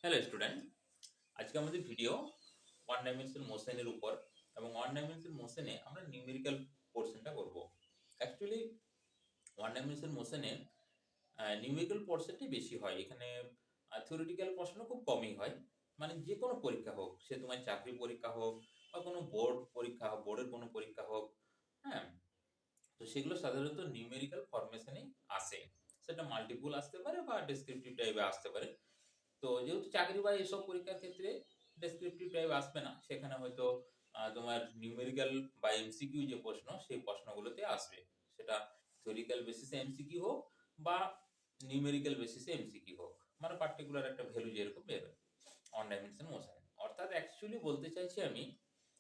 Hello student, আজকে আমাদের video one dimension মোশনের উপর এবং ওয়ান ডাইমেনশন মোশনে আমরা নিউমেরিক্যাল পোর্শনটা করব। অ্যাকচুয়ালি ওয়ান ডাইমেনশন মোশনে নিউমেরিক্যাল পোর্শনটাই বেশি হয়। এখানে থিওরিটিক্যাল প্রশ্ন খুব কমই হয়। মানে যে কোনো পরীক্ষা হোক, সে তোমার চাকরি পরীক্ষা হোক বা কোনো বোর্ড পরীক্ষা হোক, বোর্ডের কোনো পরীক্ষা হোক, হ্যাঁ, তো সেগুলো সাধারণত নিউমেরিক্যাল ফরমেশনেই আসে। সেটা মাল্টিপল আসতে পারে বা ডেসক্রিপটিভ টাইপে আসতে পারে। তো যেহেতু চাকরি বা এসব পরীক্ষার ক্ষেত্রে ডেসক্রিপটিভ টাইপ আসবে না, সেখানে হয়তো তোমার নিউমেরিক্যাল বা এমসিকিউ যে প্রশ্ন, সেই প্রশ্নগুলোতে আসবে। সেটা থিওরিক্যাল বেসিসে এমসিকিউ হোক বা নিউমেরিক্যাল বেসিসে এমসিকিউ হোক, মানে পার্টিকুলার একটা ভ্যালু যেরকম বেরোয় অন ডাইমেনশন মোশন। অর্থাৎ অ্যাকচুয়ালি বলতে চাইছি আমি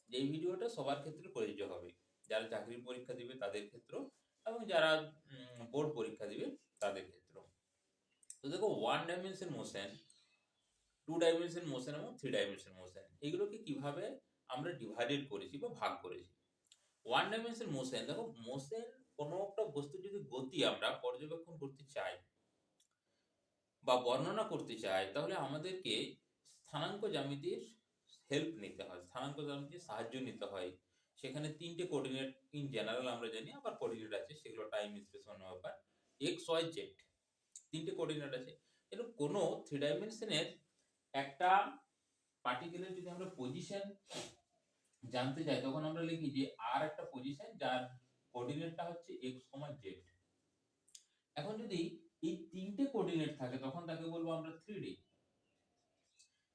যে এই ভিডিওটা সবার ক্ষেত্রে প্রযোজ্য হবে, যারা চাকরির পরীক্ষা দিবে তাদের ক্ষেত্রেও এবং যারা বোর্ড পরীক্ষা দিবে তাদের ক্ষেত্রেও। তো দেখো, one dimension motion, two dimension motion এবং থ্রি ডাইমেনশন মোশন, এগুলোকে কিভাবে আমরা ডিভাইডেড করেছি বা ভাগ করেছি। ওয়ান ডাইমেনশন মোশন, দেখো মোশন, কোনো একটা বস্তু যদি গতি আমরা পর্যবেক্ষণ করতে চাই বা বর্ণনা করতে চাই, তাহলে আমাদেরকে স্থানাঙ্ক জ্যামিতির হেল্প নিতে হয়, স্থানাঙ্ক জ্যামিতির সাহায্য নিতে হয়। সেখানে তিনটে কোঅর্ডিনেট ইন জেনারেল আমরা জানি, আবার কোঅর্ডিনেট আছে, সেগুলো টাইম স্পেস অন্য ব্যাপার। এক্স ওয়াই জেড তিনটে কোঅর্ডিনেট আছে। এরকম কোনো থ্রি ডাইমেনশনের একটা পার্টিকুলার যদি আমরা পজিশন জানতে চাই, তখন আমরা লিখি যে আর একটা পজিশন যার কোঅর্ডিনেটটা হচ্ছে x, z। এখন যদি এই তিনটে কোঅর্ডিনেট থাকে, তখন তাকে বলবো আমরা 3D।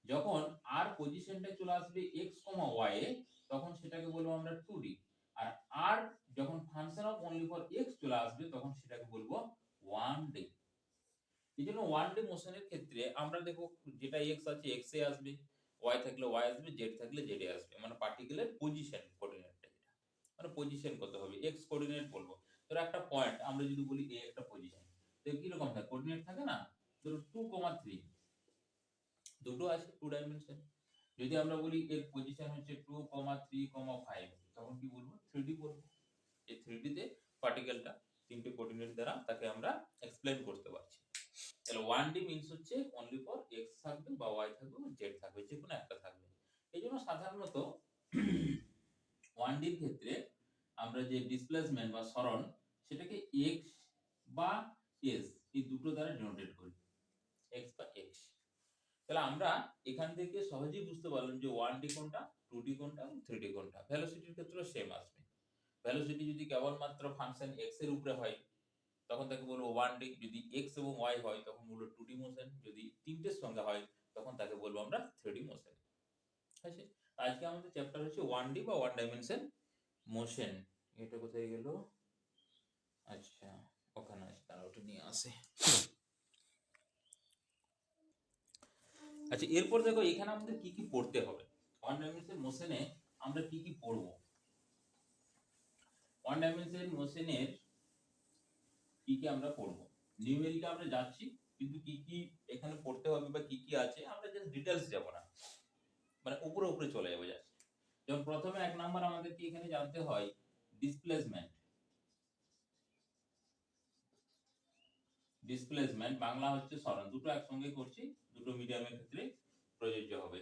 যখন আর পজিশনটা চলে আসবে x, y এ, তখন সেটাকে বলবো আমরা 2D। আর আর যখন function of only for x চলে আসবে, তখন সেটাকে বলবো 1D। এই জন্য ওয়ান ডে মোশনের ক্ষেত্রে আমরা দেখো, যেটা x আছে x এ আসবে, y থাকলে y আসবে, z থাকলে z এ আসবে, মানে পার্টিকুলার পজিশন কোঅর্ডিনেটটা, যেটা মানে পজিশন কত হবে, x কোঅর্ডিনেট বলবো। ধরো একটা পয়েন্ট আমরা যদি বলি a একটা পজিশন, তো কি রকম থাকে, কোঅর্ডিনেট থাকে না। ধরো 2, 3 দুটো আছে, টু ডাইমেনশন। যদি আমরা বলি এর পজিশন হচ্ছে 2, 3, 5, তখন কি বলবো, 3D বলবো। এই 3D তে পার্টিকেলটা তিনটে কোঅর্ডিনেট দ্বারা তাকে আমরা এক্সপ্লেইন করতে পারছি। তাহলে 1D মিন্স হচ্ছে অনলি ফর x থাকবে বা y থাকবে বা z থাকবে, যে কোনো একটা থাকবে। এই জন্য সাধারণত 1D এর ক্ষেত্রে আমরা যে ডিসপ্লেসমেন্ট বা সরণ, সেটাকে x বা s এই দুটো দ্বারা ডিনোটেট করি, x বা x। তাহলে আমরা এখান থেকে সহজেই বুঝতে পারলাম যে 1D কোনটা, 2D কোনটা এবং 3D কোনটা। ভেলোসিটির ক্ষেত্রেও সেম আসবে। ভেলোসিটি যদি কেবলমাত্র ফাংশন x এর উপরে হয়, তখন তাকে বলবো 1D। যদি x এবং y হয়, তখন বলবো 2D মোশন। যদি তিনটের সঙ্গে হয়, তখন তাকে বলবো আমরা 3D মোশন। আছে। আজকে আমাদের চ্যাপ্টার হচ্ছে 1D বা ওয়ান ডাইমেনশন মোশন। এটা কোথায় গেল? আচ্ছা, ওখানে আছে, তারা ওটা নিয়ে আসে। আচ্ছা, এরপর দেখো এখানে আমাদের কি কি পড়তে হবে। ওয়ান ডাইমেনশন মোশনে আমরা কি কি পড়বো। ওয়ান ডাইমেনশন মোশনের কি কি আমরা পড়বো। নিউমেরিক্যাল আমরা যাচ্ছি, কিন্তু কি কি এখানে পড়তে হবে বা কি কি আছে, আমরা জাস্ট ডিটেইলস যাব না, মানে উপরে উপরে চলে যাবো জাস্ট। যেমন প্রথমে 1 নাম্বার আমাদেরকে এখানে জানতে হয় ডিসপ্লেসমেন্ট। ডিসপ্লেসমেন্ট বাংলা হচ্ছে সরণ, দুটো একসঙ্গে করছি, দুটো মিডিয়ামের ক্ষেত্রে প্রযোজ্য হবে।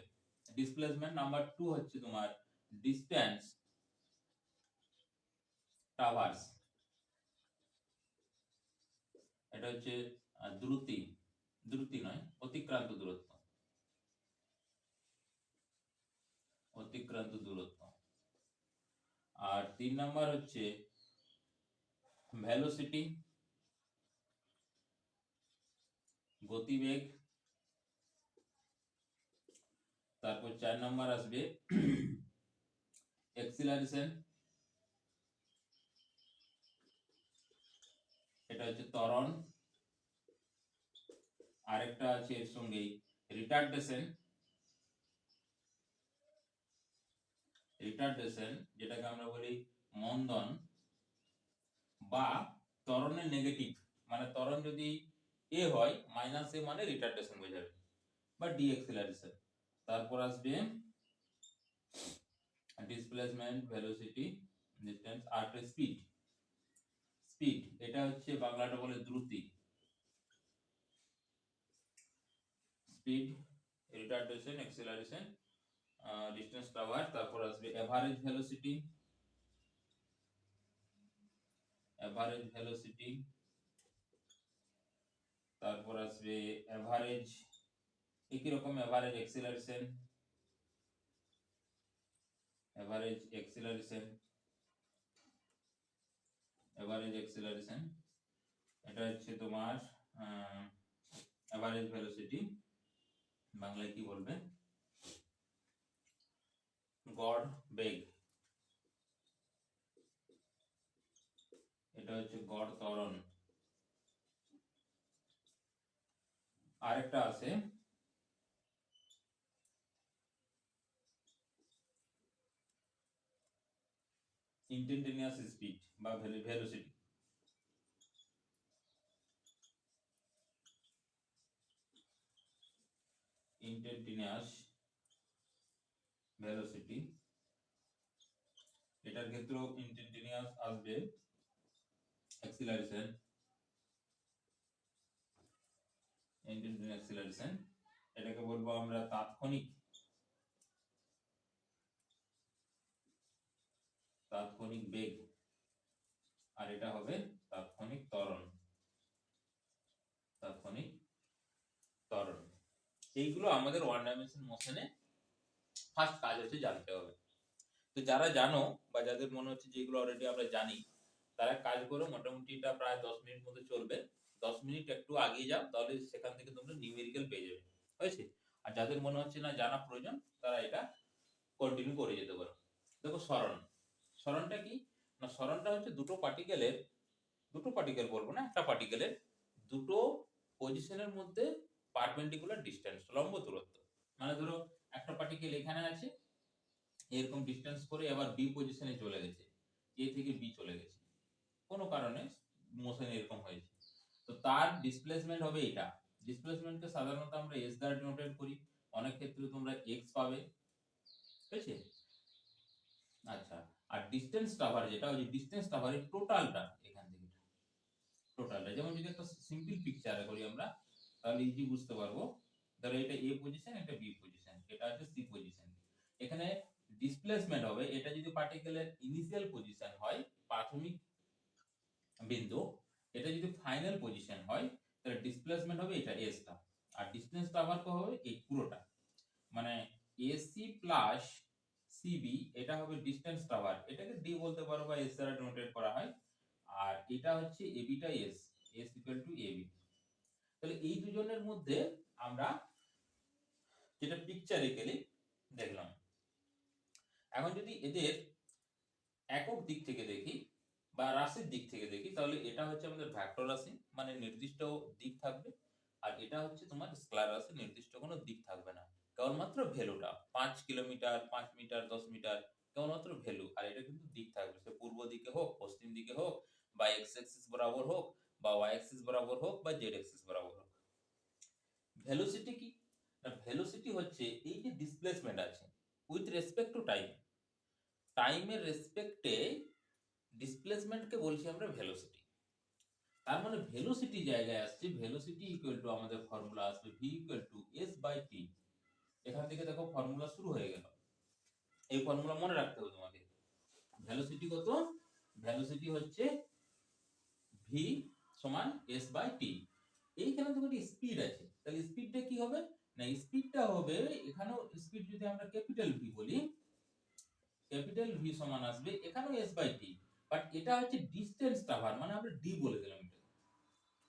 ডিসপ্লেসমেন্ট। নাম্বার 2 হচ্ছে তোমার ডিসটেন্স ট্রাভার্স, এটা হচ্ছে দ্রুতি, দ্রুতি নয়, অতিক্রান্ত দূরত্ব, অতিক্রান্ত দূরত্ব। আর 3 নাম্বার হচ্ছে ভেলোসিটি, গতিবেগ। তারপর 4 নাম্বার আসবে অ্যাক্সিলারেশন, এটা হচ্ছে ত্বরণ। আরেকটা আছে এর সঙ্গেই রিটার্ডেশন, রিটার্ডেশন যেটাকে আমরা বলি মন্দন, বা ত্বরণের নেগেটিভ, মানে ত্বরণ যদি a হয়, মাইনাস a মানে রিটার্ডেশন বোঝাবে, বা ডিএক্সিলারেশন। তারপর আসবে ডিসপ্লেসমেন্ট, ভেলোসিটি, ডিসটেন্স, আর স্পিড। স্পিড এটা হচ্ছে বাংলাটা বলে দ্রুতি, speed. Retardation, acceleration, distance traverse, তারপর আসবে এভারেজ ভেলোসিটি, তারপর আসবে এভারেজ, একই রকম এভারেজ অ্যাক্সিলারেশন, এটা হচ্ছে তোমার এভারেজ ভেলোসিটি, বাংলায় কি বলবে, গড় বেগ, এটা হচ্ছে গড় ত্বরণ। আরেকটা আছে ইনস্ট্যান্টেনিয়াস স্পিড বা ভেলোসিটি। ইনস্ট্যান্টেনিয়াস ভেলোসিটি, এটার ক্ষেত্রেও ইনস্ট্যান্টেনিয়াস আসবে অ্যাক্সিলারেশন, এটাকে বলবো আমরা তাৎক্ষণিক বেগ, আর এটা হবে তাৎক্ষণিক ত্বরণ। এইগুলো আমাদের ওয়ান ডাইমেনশন মোশনে ফার্স্ট কাজ হচ্ছে জানতে হবে। তো যারা জানো বা যাদের মনে হচ্ছে যেগুলো অলরেডি আমরা জানি, তারা কাজ করো, মোটামুটি এটা প্রায় 10 মিনিট মতো চলবে। 10 মিনিট একটু আগিয়ে যাও, তাহলে সেখান থেকে তোমরা নিউমেরিক্যাল পেয়ে যাবে, হয়েছে? আর যাদের মনে হচ্ছে না জানা প্রয়োজন, তারা এটা কন্টিনিউ করে যেতে পারো। দেখো সরণটা কি না, সরণটা হচ্ছে দুটো পার্টিকেল বলবো না, একটা পার্টিকেলের দুটো পজিশনের মধ্যে পারপেন্ডিকুলার ডিসটেন্স, লম্ব দূরত্ব। মানে ধরো একটা পার্টিকেল এখানে আছে, এরকম ডিসটেন্স করে আবার বি পজিশনে চলে গেছে, এ থেকে বি চলে গেছে, কোনো কারণে মোশন এরকম হয়েছে, তো তার ডিসপ্লেসমেন্ট হবে এটা। ডিসপ্লেসমেন্টকে সাধারণত আমরা এস দ্বারা ডিনোটেট করি, অনেক ক্ষেত্রে তোমরা এক্স পাবে, ঠিক আছে? আচ্ছা, আর ডিসটেন্স ট্রাভার যেটা, ওই ডিসটেন্স ট্রাভারের টোটালটা, এখান থেকে টোটালটা, যেমন যদি একটা সিম্পল পিকচার করি আমরা, তাহলে ইজি বুঝতে পারবো। ধরো এটা এ পজিশন, এটা বি পজিশন, এটা হচ্ছে সি পজিশন। এখানে ডিসপ্লেসমেন্ট হবে, এটা যদি পার্টিকেলের ইনিশিয়াল পজিশন হয়, প্রাথমিক বিন্দু, এটা যদি ফাইনাল পজিশন হয়, তাহলে ডিসপ্লেসমেন্ট হবে এটা এস টা, আর ডিসটেন্স ট্রাভার কো হবে এই পুরোটা, মানে এসি প্লাস সিবি, এটা হবে ডিসটেন্স ট্রাভার, এটাকে ডি বলতে পারো বা এস দ্বারা ডিনোটেট করা হয়। আর এটা হচ্ছে এবিটা এস ইকুয়াল টু এবি। তাহলে এই দুজনের মধ্যে আমরা যেটা পিকচারিক্যালি দেখলাম। এখন যদি এদের একক দিক থেকে দেখি বা রাশির দিক থেকে দেখি, তাহলে এটা হচ্ছে আমাদের ভেক্টর রাশি, মানে নির্দিষ্ট দিক থাকবে, আর এটা হচ্ছে তোমার স্কেলার রাশি, নির্দিষ্ট কোনো দিক থাকবে না, কেবলমাত্র ভ্যালুটা 5 কিলোমিটার, 5 মিটার, 10 মিটার, কেবলমাত্র ভ্যালু। আর এটা কিন্তু দিক থাকবে, সে পূর্ব দিকে হোক, পশ্চিম দিকে হোক, বা এক্স অ্যাক্সিস বরাবর হোক, বা ওয়াই অ্যাক্সিস বরাবর হোক, বা জেড অ্যাক্সিস বরাবর হোক। ভেলোসিটি কি না, ভেলোসিটি হচ্ছে এই যে ডিসপ্লেসমেন্ট আছে উইথ রেসপেক্ট টু টাইমের রেসপেক্টে ডিসপ্লেসমেন্টকে বলছি আমরা ভেলোসিটি। তার মানে ভেলোসিটি জায়গায় আসছে, ভেলোসিটি ইকুয়াল টু আমাদের ফর্মুলা আসবে v equal to s by t। এখান থেকে দেখো ফর্মুলা শুরু হয়ে গেল, এই ফর্মুলা মনে রাখতে হবে তোমাকে। ভেলোসিটি কত? ভেলোসিটি হচ্ছে v সমান s বাই t। এইখানে তো একটা স্পিড আছে, তাহলে স্পিডটা কি হবে না, স্পিডটা হবে, এখানেও স্পিড যদি আমরা ক্যাপিটাল V বলি, ক্যাপিটাল V সমান আসবে এখানেও s বাই t, বাট এটা হচ্ছে ডিসটেন্স ট্রাভার, মানে আমরা d বলে দিলাম। এটা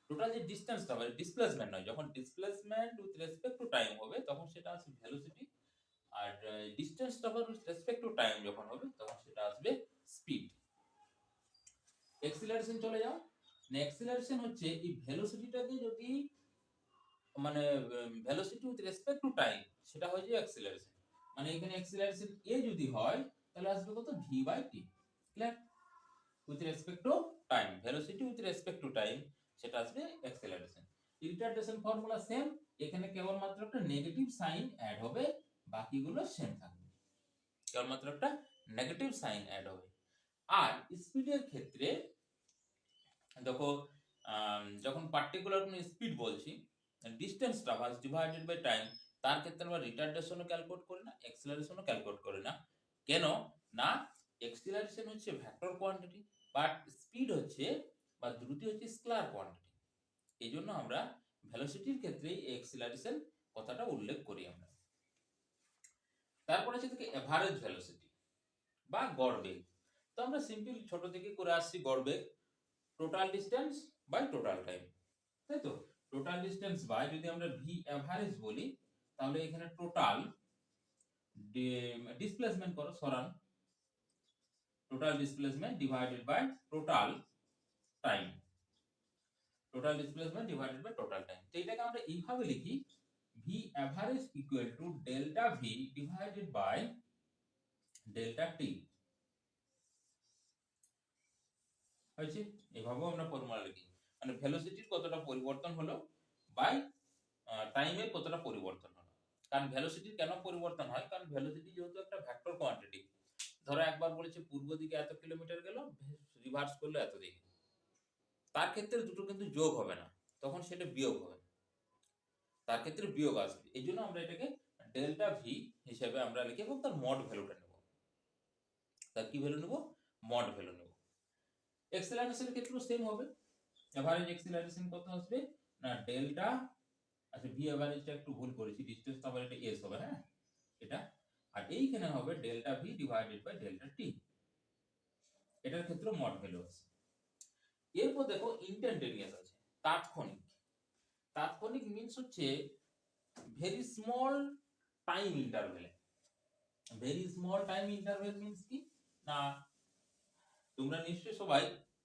টোটাল যে ডিসটেন্স ট্রাভার, ডিসপ্লেসমেন্ট নয়, যখন displacement with respect to time হবে তখন সেটা আসবে ভেলোসিটি, আর distance travelled with respect to time যখন হবে তখন সেটা আসবে স্পিড। অ্যাক্সিলারেশন চলে যাও, অ্যাক্সিলারেশন হচ্ছে এই ভেলোসিটিটাকে যদি, মানে velocity with respect to time, সেটা হয় যে অ্যাক্সিলারেশন, মানে এখানে অ্যাক্সিলারেশন a যদি হয় তাহলে আসবে কত, v by t। Clear? With respect to time, velocity with respect to time, সেটা আসবে অ্যাক্সিলারেশন। রিটার্ডেশন ফর্মুলা সেম, এখানে কেবলমাত্র একটা নেগেটিভ সাইন অ্যাড হবে, বাকিগুলো সেম থাকবে, কেবলমাত্র একটা নেগেটিভ সাইন অ্যাড হবে। আর স্পিডের ক্ষেত্রে দেখো, যখন পার্টিকুলার কোনো স্পিড বলছি, distance traverse divided by time, তার ক্ষেত্রে আমরা রিটার্ডেশনও ক্যালকুলেট করি না, অ্যাক্সিলারেশনও ক্যালকুলেট করি না। কেন না? অ্যাক্সিলারেশন হচ্ছে ভেক্টর কোয়ান্টিটি, বাট স্পিড হচ্ছে বা দ্রুতি হচ্ছে স্কেলার কোয়ান্টিটি। এই জন্য আমরা ভেলোসিটির ক্ষেত্রে অ্যাক্সিলারেশন কথাটা উল্লেখ করি আমরা। তারপর হচ্ছে থেকে এভারেজ ভেলোসিটি বা গড় বেগ। তো আমরা সিম্পল ছোট থেকে করে আসছি গড় বেগ, total distance by total time, তাই তো? টোটাল ডিসটেন্স বাই যদি আমরা ভি এভারেজ বলি, তাহলে এখানে টোটাল ডিসপ্লেসমেন্ট করো, সরান, total displacement divided by total time, total displacement divided by total time. তো এটাকে আমরা এইভাবে লিখি, V average equal to delta V divided by delta T. হয়েছে? এভাবেও আমরা ফর্মুলা লিখি, মানে ভেলোসিটির কতটা পরিবর্তন হলো বাই টাইমের কতটা পরিবর্তন হলো। কারণ ভেলোসিটির কেন পরিবর্তন হয়? কারণ ভেলোসিটি যেহেতু একটা ভেক্টর কোয়ান্টিটি, ধরো একবার বলেছে পূর্ব দিকে এত কিলোমিটার গেল, রিভার্স করলো এত দিকে, তার ক্ষেত্রে দুটো কিন্তু যোগ হবে না, তখন সেটা বিয়োগ হবে, তার ক্ষেত্রে বিয়োগ আসবে। এই জন্য আমরা এটাকে ডেল্টা ভি হিসেবে আমরা লিখি এবং তার মড ভ্যালুটা নেব। তার কি ভ্যালু নেব? মড ভ্যালু নেব। অ্যাক্সিলারেশনের ক্ষেত্রেও সেম হবে। এভারেজ অ্যাক্সিলারেশন কত আসবে না ডেল্টা, আচ্ছা ভি এভারেজটা একটু ভুল করেছি, ডিসটেন্স আবার এটা এস হবে, হ্যাঁ এটা, আর এইখানে হবে delta V divided by delta T. এটার ক্ষেত্রে মড ভ্যালু আছে। এরপর দেখো ইনস্ট্যান্টেনিয়াস আছে, তাৎক্ষণিক। তাৎক্ষণিক মিন্স হচ্ছে ভেরি স্মল টাইম ইন্টারভ্যালে। Very small time interval means কি না, তোমরা নিশ্চয়ই সবাই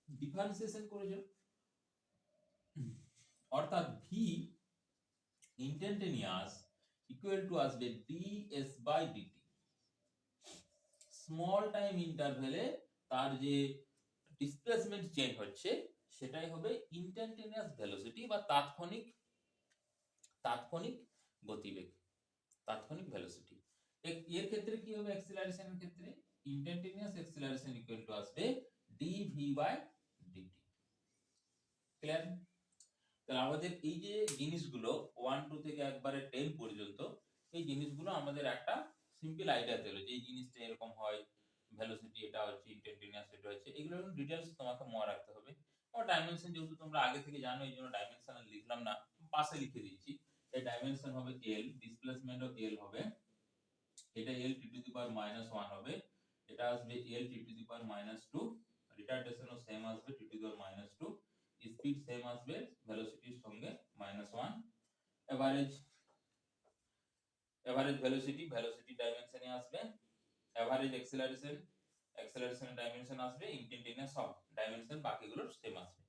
ডিফারেন্সিয়েশন করেছো, অর্থাৎ ভি ইনস্ট্যান্টেনিয়াস ইকুয়াল টু আসবে ds by dt। Small time ইন্টারভ্যালে তার যে ডিসপ্লেসমেন্ট চেঞ্জ হচ্ছে সেটাই হবে ইনস্ট্যান্টেনিয়াস ভেলোসিটি বা তাৎক্ষণিক তাৎক্ষণিক গতিবেগ, তাৎক্ষণিক ভেলোসিটি। এর ক্ষেত্রে কি হবে? অ্যাক্সিলারেশনের ক্ষেত্রে ইনস্ট্যান্টেনিয়াস অ্যাক্সিলারেশন ইকুয়াল টু আসবে dv বাই dt। ক্লিয়ার? তাহলে আমাদের এই যে জিনিসগুলো 1 2 থেকে একবারে 10 পর্যন্ত, এই জিনিসগুলো আমাদের একটা সিম্পল আইডিয়া দিল যে এই জিনিসটা এরকম হয়, ভেলোসিটি এটা হচ্ছে, ইনস্ট্যান্টেনিয়াস এটা হচ্ছে, এগুলো ডিটেইলস তোমাকে মনে রাখতে হবে। আর ডাইমেনশন যেহেতু তোমরা আগে থেকে জানো, এই জন্য ডাইমেনশন লিখলাম না, পাশে লিখে দিচ্ছি। এই ডাইমেনশন হবে l, ডিসপ্লেসমেন্টও l হবে, এটা l টি টু দি পাওয়ার -1 হবে, এটা আসবে l T to the power -2, রিটার্ডেশনও সেম আসবে T to the power -2, speed same আসবে ভেলোসিটির সঙ্গে -1, এভারেজ ভেলোসিটি ডাইমেনশনে আসবে, এভারেজ অ্যাক্সিলারেশন ডাইমেনশন আসবে, ইনস্ট্যান্টেনিয়াস সব ডাইমেনশন বাকিগুলোর সেম আসবে।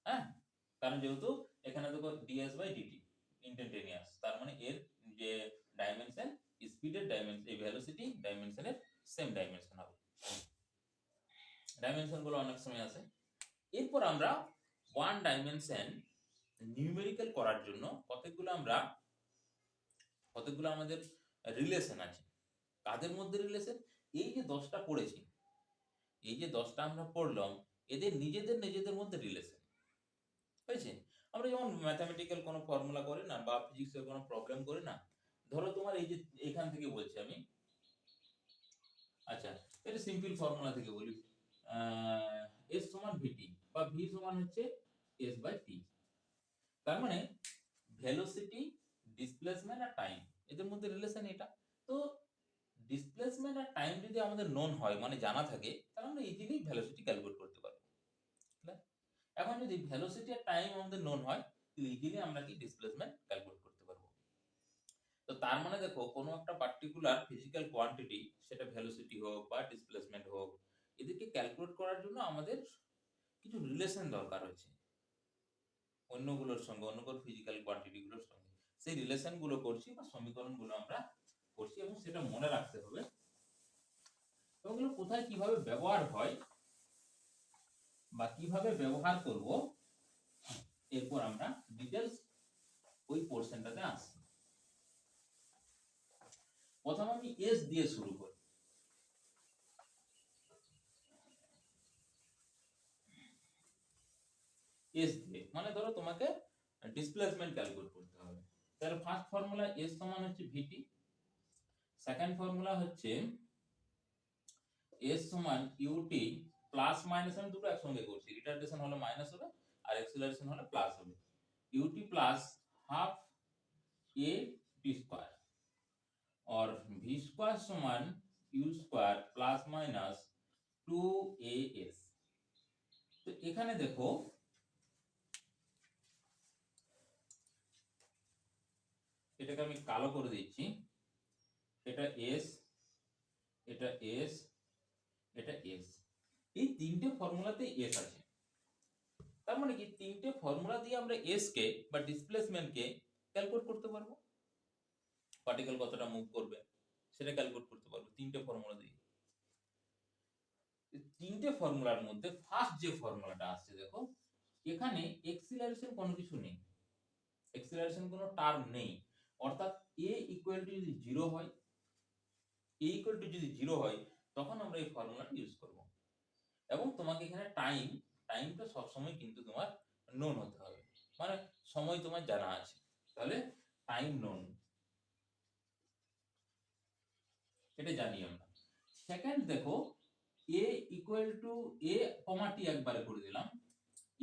হ্যাঁ, কারণ যেহেতু এখানে দেখো ds বাই dt ইনস্ট্যান্টেনিয়াস, তার মানে এর যে ডাইমেনশন, স্পিডের ডাইমেনশন, এই ভেলোসিটি ডাইমেনশনের সেম ডাইমেনশন হবে। ডাইমেনশন গুলো অনেক সময় আছে। এরপর আমরা ওয়ান ডাইমেনশন নিউমেরিক্যাল করার জন্য কতগুলো আমাদের রিলেশন আছে। কাদের মধ্যে রিলেশন? এই যে 10টা পড়েছি, এই যে 10টা আমরা পড়লাম, এদের নিজেদের মধ্যে রিলেশন হয়েছে। আমরা যেমন ম্যাথমেটিক্যাল কোনো ফর্মুলা করি না বা ফিজিক্সের কোনো প্রবলেম করি না, ধরো তোমার এই যে এখান থেকে বলছি আমি, আচ্ছা এটা সিম্পল ফর্মুলা থেকে বলি, s সমান vt বা v সমান হচ্ছে s বাই t। তার মানে ভেলোসিটি, ডিসপ্লেসমেন্ট আর টাইম, এদের মধ্যে রিলেশন এটা। তো ডিসপ্লেসমেন্ট আর টাইম যদি আমাদের নোন হয়, মানে জানা থাকে, তাহলে আমরা ইজিলি ভেলোসিটি ক্যালকুলেট করতে পারবো। এখন যদি ভেলোসিটি আর টাইম আমাদের নোন হয়, তাহলে ইজিলি আমরা কি ডিসপ্লেসমেন্ট ক্যালকুলেট করতে পারবো। তো তার মানে দেখো কোনো একটা পার্টিকুলার ফিজিক্যাল কোয়ান্টিটি, সেটা ভেলোসিটি হোক বা ডিসপ্লেসমেন্ট হোক, এদেরকে ক্যালকুলেট করার জন্য আমাদের কিছু রিলেশন দরকার হচ্ছে অন্যগুলোর সঙ্গে, অন্য কোনো ফিজিক্যাল কোয়ান্টিটি গুলোর সঙ্গে। সেই রিলেশন গুলো করছি বা সমীকরণ গুলো আমরা করছি, এবং সেটা মনে রাখতে হবে। ওগুলো কোথায় কিভাবে ব্যবহার হয় বা কিভাবে ব্যবহার করব, এরপর আমরা ডিটেইলস ওই পোরশনটাতে আসছি। প্রথম আমি এস দিয়ে শুরু করি। এস দিয়ে মানে ধরো তোমাকে ডিসপ্লেসমেন্ট ক্যালকুলেট করতে হবে, তাহলে ফার্স্ট ফর্মুলা এস সমান হচ্ছে ভিটি, সেকেন্ড ফর্মুলা হচ্ছে এস সমান ইউটি প্লাস মাইনাস, আমি দুটো একসঙ্গে করছি, রিটার্ডেশন হলে মাইনাস হবে আর অ্যাক্সিলারেশন হলে প্লাস হবে, UT plus half A T square और v स्क्वायर समान u square plus minus 2as। তো এখানে দেখো এটাকে আমি কালো করে দিচ্ছি, এটা s, এটা s, এটা s, এই তিনটে ফর্মুলাতে s আছে। তার মানে কি তিনটে ফর্মুলা দিয়ে আমরা s কে বা ডিসপ্লেসমেন্ট কে ক্যালকুলেট করতে পারবো, পার্টিকেল কতটা মুভ করবে সেটা ক্যালকুলেট করতে পারবো তিনটে ফর্মুলা দিয়ে। তিনটে ফর্মুলার মধ্যে ফার্স্ট যে ফর্মুলাটা আসছে দেখো, এখানে এক্সিলারেশন কোনো কিছু নেই, এক্সিলারেশন কোনো টার্ম নেই, অর্থাৎ a ইকুয়াল টু যদি 0 হয়, a ইকুয়াল টু যদি 0 হয় তখন আমরা এই ফর্মুলাটা ইউজ করব। এবং তোমাকে এখানে টাইমটা সব সময় কিন্তু তোমার নোন হতে হবে, মানে সময় তোমার জানা আছে, তাহলে টাইম নোন, এটা জানি আমরা। সেকেন্ড দেখো a equal two a comma t একবারে করে দিলাম,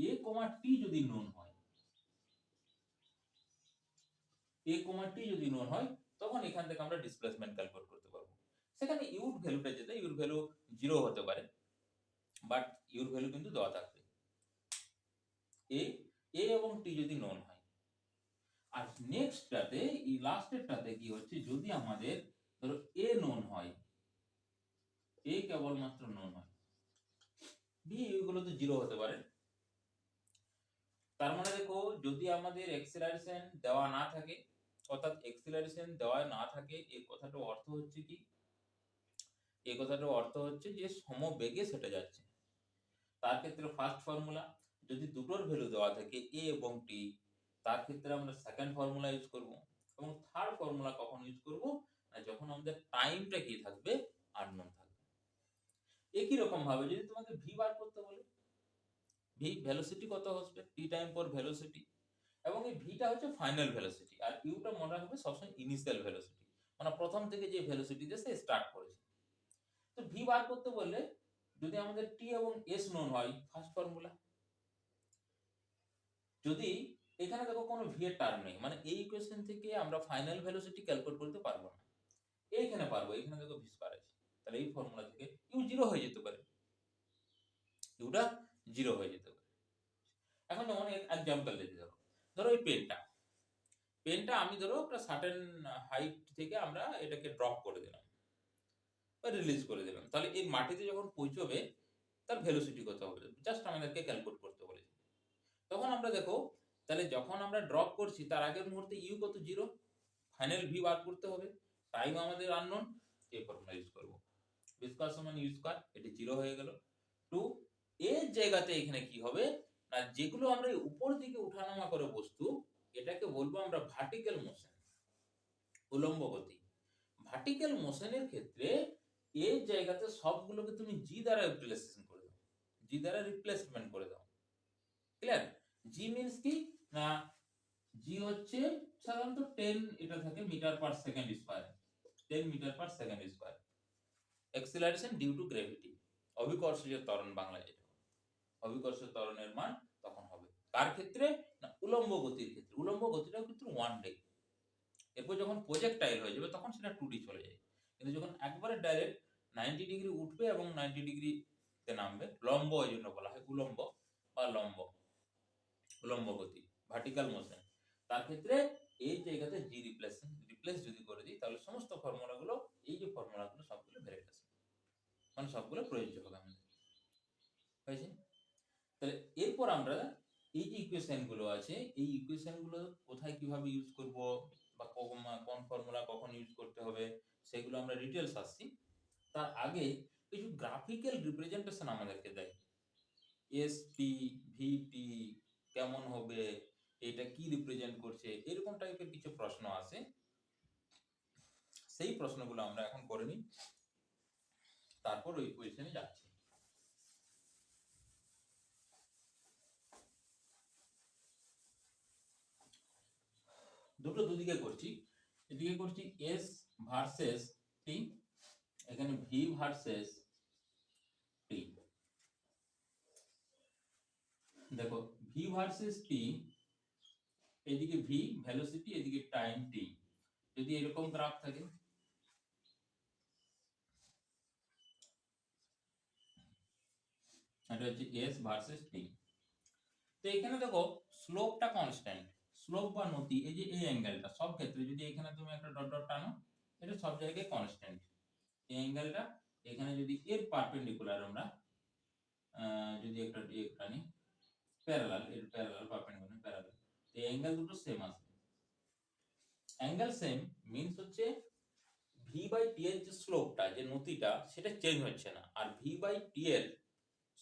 a কমা t যদি নোন হয়, a কমা t যদি নোন হয় তখন এখান থেকে আমরা ডিসপ্লেসমেন্ট ক্যালকুলেট করতে পারবো। সেখানে ইউর ভ্যালুটা যেটা, ইউর ভ্যালু 0 হতে পারে, বাট ইউর ভ্যালু কিন্তু দেওয়া থাকবে, a এবং t যদি নোন হয়। আর নেক্সটটাতে এই লাস্টেরটাতে কি হচ্ছে, যদি আমাদের ধরো a নোন হয়, a কেবলমাত্র নোন হয়, b এগুলো তো 0 হতে পারে। তার মানে দেখো যদি আমাদের এক্সিলারেশন দেওয়া না থাকে, অর্থাৎ এক্সিলারেশন দেওয়া না থাকে, এই কথাটার অর্থ হচ্ছে কি, এই কথাটার অর্থ হচ্ছে যে সমবেগে সেটা যাচ্ছে। তার ক্ষেত্রে ফার্স্ট ফর্মুলা, যদি দুটোর ভ্যালু দেওয়া থাকে a এবং t, তার ক্ষেত্রে আমরা সেকেন্ড ফর্মুলা ইউজ করব। এবং থার্ড ফর্মুলা কখন ইউজ করব না, যখন আমাদের টাইমটা কি থাকবে, আননোন থাকবে। একই রকম ভাবে যদি তোমাকে v বার করতে বলে, v ভেলোসিটি কত আসবে, t টাইম পর ভেলোসিটি, এবং এই ভিটা হচ্ছে ফাইনাল ভেলোসিটি, আর ইউটা মনে রাখবে সবসময় ইনিশিয়াল ভেলোসিটি, মানে প্রথম থেকে যে ভেলোসিটি দিয়ে সে স্টার্ট করেছে। তো ভি বার করতে বললে যদি আমাদের টি এবং এস নোন হয়, ফার্স্ট ফর্মুলা, যদি এখানে দেখো কোনো ভি এর টার্ম নেই, মানে এই ইকুয়েশন থেকে আমরা ফাইনাল ভেলোসিটি ক্যালকুলেট করতে পারবো না, এইখানে পারবো, এখানে দেখো ভি স্কয়ার আছে, তাহলে এই ফর্মুলা থেকে ইউ 0 হয়ে যেতে পারে, ইউটা 0 হয়ে যেতে পারে। এখন যেমন এক্সাম্পল দিতে ধরো, ধরো এই পেনটা আমি ধরো একটা সার্টেন হাইট থেকে আমরা এটাকে ড্রপ করে দিলাম বা রিলিজ করে দিলাম, তাহলে এই মাটিতে যখন পৌঁছবে তার ভেলোসিটি কত হবে, জাস্ট আমাদেরকে ক্যালকুলেট করতে বলেছে। তখন আমরা দেখো, তাহলে যখন আমরা ড্রপ করছি তার আগের মুহূর্তে ইউ কত, 0, ফাইনাল ভি বার করতে হবে, টাইম আমাদের আননোন, এই ফর্মুলা ইউজ করব, ভি স্কয়ার সমান ইউ স্কয়ার, এটি 0 হয়ে গেল। 2 এর জায়গাতে এখানে কি হবে না, যেগুলো আমরা উপর দিকে ওঠানামা করে বস্তু, এটাকে বলবো আমরা ভার্টিক্যাল মোশন, উলম্ব গতি। ভার্টিক্যাল মোশনের ক্ষেত্রে এই জায়গাতে সবগুলোকে তুমি জি দ্বারা রিপ্লেসমেন্ট করে দাও, জি দ্বারা রিপ্লেসমেন্ট করে দাও, ক্লিয়ার। জি মিন্স কি না, জি হচ্ছে সাধারণত 10, এটা থাকে metre per second square, 10 metre per second square. Acceleration due to gravity, অভিকর্ষীয় ত্বরণ বাংলায় যেটা, অভিকর্ষীয় ত্বরণের মান তখন হবে কার ক্ষেত্রে না, উলম্ব গতির ক্ষেত্রে। উলম্ব গতিটাও কিন্তু 1 ডে, এরপর যখন প্রজেক্টাইল হয়ে যাবে তখন সেটা 2D চলে যায়, কিন্তু যখন একবারে ডাইরেক্ট 90 ডিগ্রি উঠবে এবং 90 ডিগ্রিতে নামবে, লম্ব এই জন্য বলা হয় উলম্ব বা লম্ব, উলম্ব গতি, ভার্টিক্যাল মোশন, তার ক্ষেত্রে এই জায়গাতে জি রিপ্লেস যদি করে দিই, তাহলে সমস্ত ফর্মুলাগুলো, এই যে ফর্মুলাগুলো সবগুলো ভ্যালিড আসবে, মানে সবগুলো প্রযোজ্য হবে আমাদের, হয়েছে। তাহলে এরপর আমরা এই যে ইকুয়েশন গুলো আছে, এই ইকুয়েশন গুলো কোথায় কিভাবে ইউজ করব বা কোন ফর্মুলা কখন ইউজ করতে হবে সেগুলো আমরা ডিটেইলস আসছি। তার আগে কিছু গ্রাফিক্যাল রিপ্রেজেন্টেশন আমাদেরকে দেয়, এসপি ভিপি কেমন হবে, এটা কি রিপ্রেজেন্ট করছে, এরকম টাইপের কিছু প্রশ্ন আছে, সেই প্রশ্নগুলো আমরা এখন করে নিই, তারপর ওই কোয়েশ্চেনে যাচ্ছি। দুটো দুদিকে করছি, এদিকে করছি এস ভার্সেস টি, এখানে ভি ভার্সেস টি। দেখো ভি ভার্সেস টি, এদিকে ভি ভেলোসিটি, এদিকে টাইম টি, যদি এরকম গ্রাফ থাকে, এটা হচ্ছে এস ভার্সেস টি। তো এখানে দেখো স্লোপটা কনস্ট্যান্ট, স্লোপ বা নতি, এই যে এই অ্যাঙ্গেলটা সব ক্ষেত্রে যদি এখানে তুমি একটা ডট ডট টানো, এটা সব জায়গায় কনস্ট্যান্ট। এই অ্যাঙ্গেলটা এখানে যদি এর পারপেন্ডিকুলার আমরা যদি একটা টানি প্যারালাল, এর প্যারালাল পারপেন্ডিকুলার প্যারালাল, এই অ্যাঙ্গেল দুটো সেম আসবে। অ্যাঙ্গেল সেম মিন্স হচ্ছে ভি বাই টি এর যে স্লোপটা, যে নতিটা, সেটা চেঞ্জ হচ্ছে না। আর ভি বাই টি এর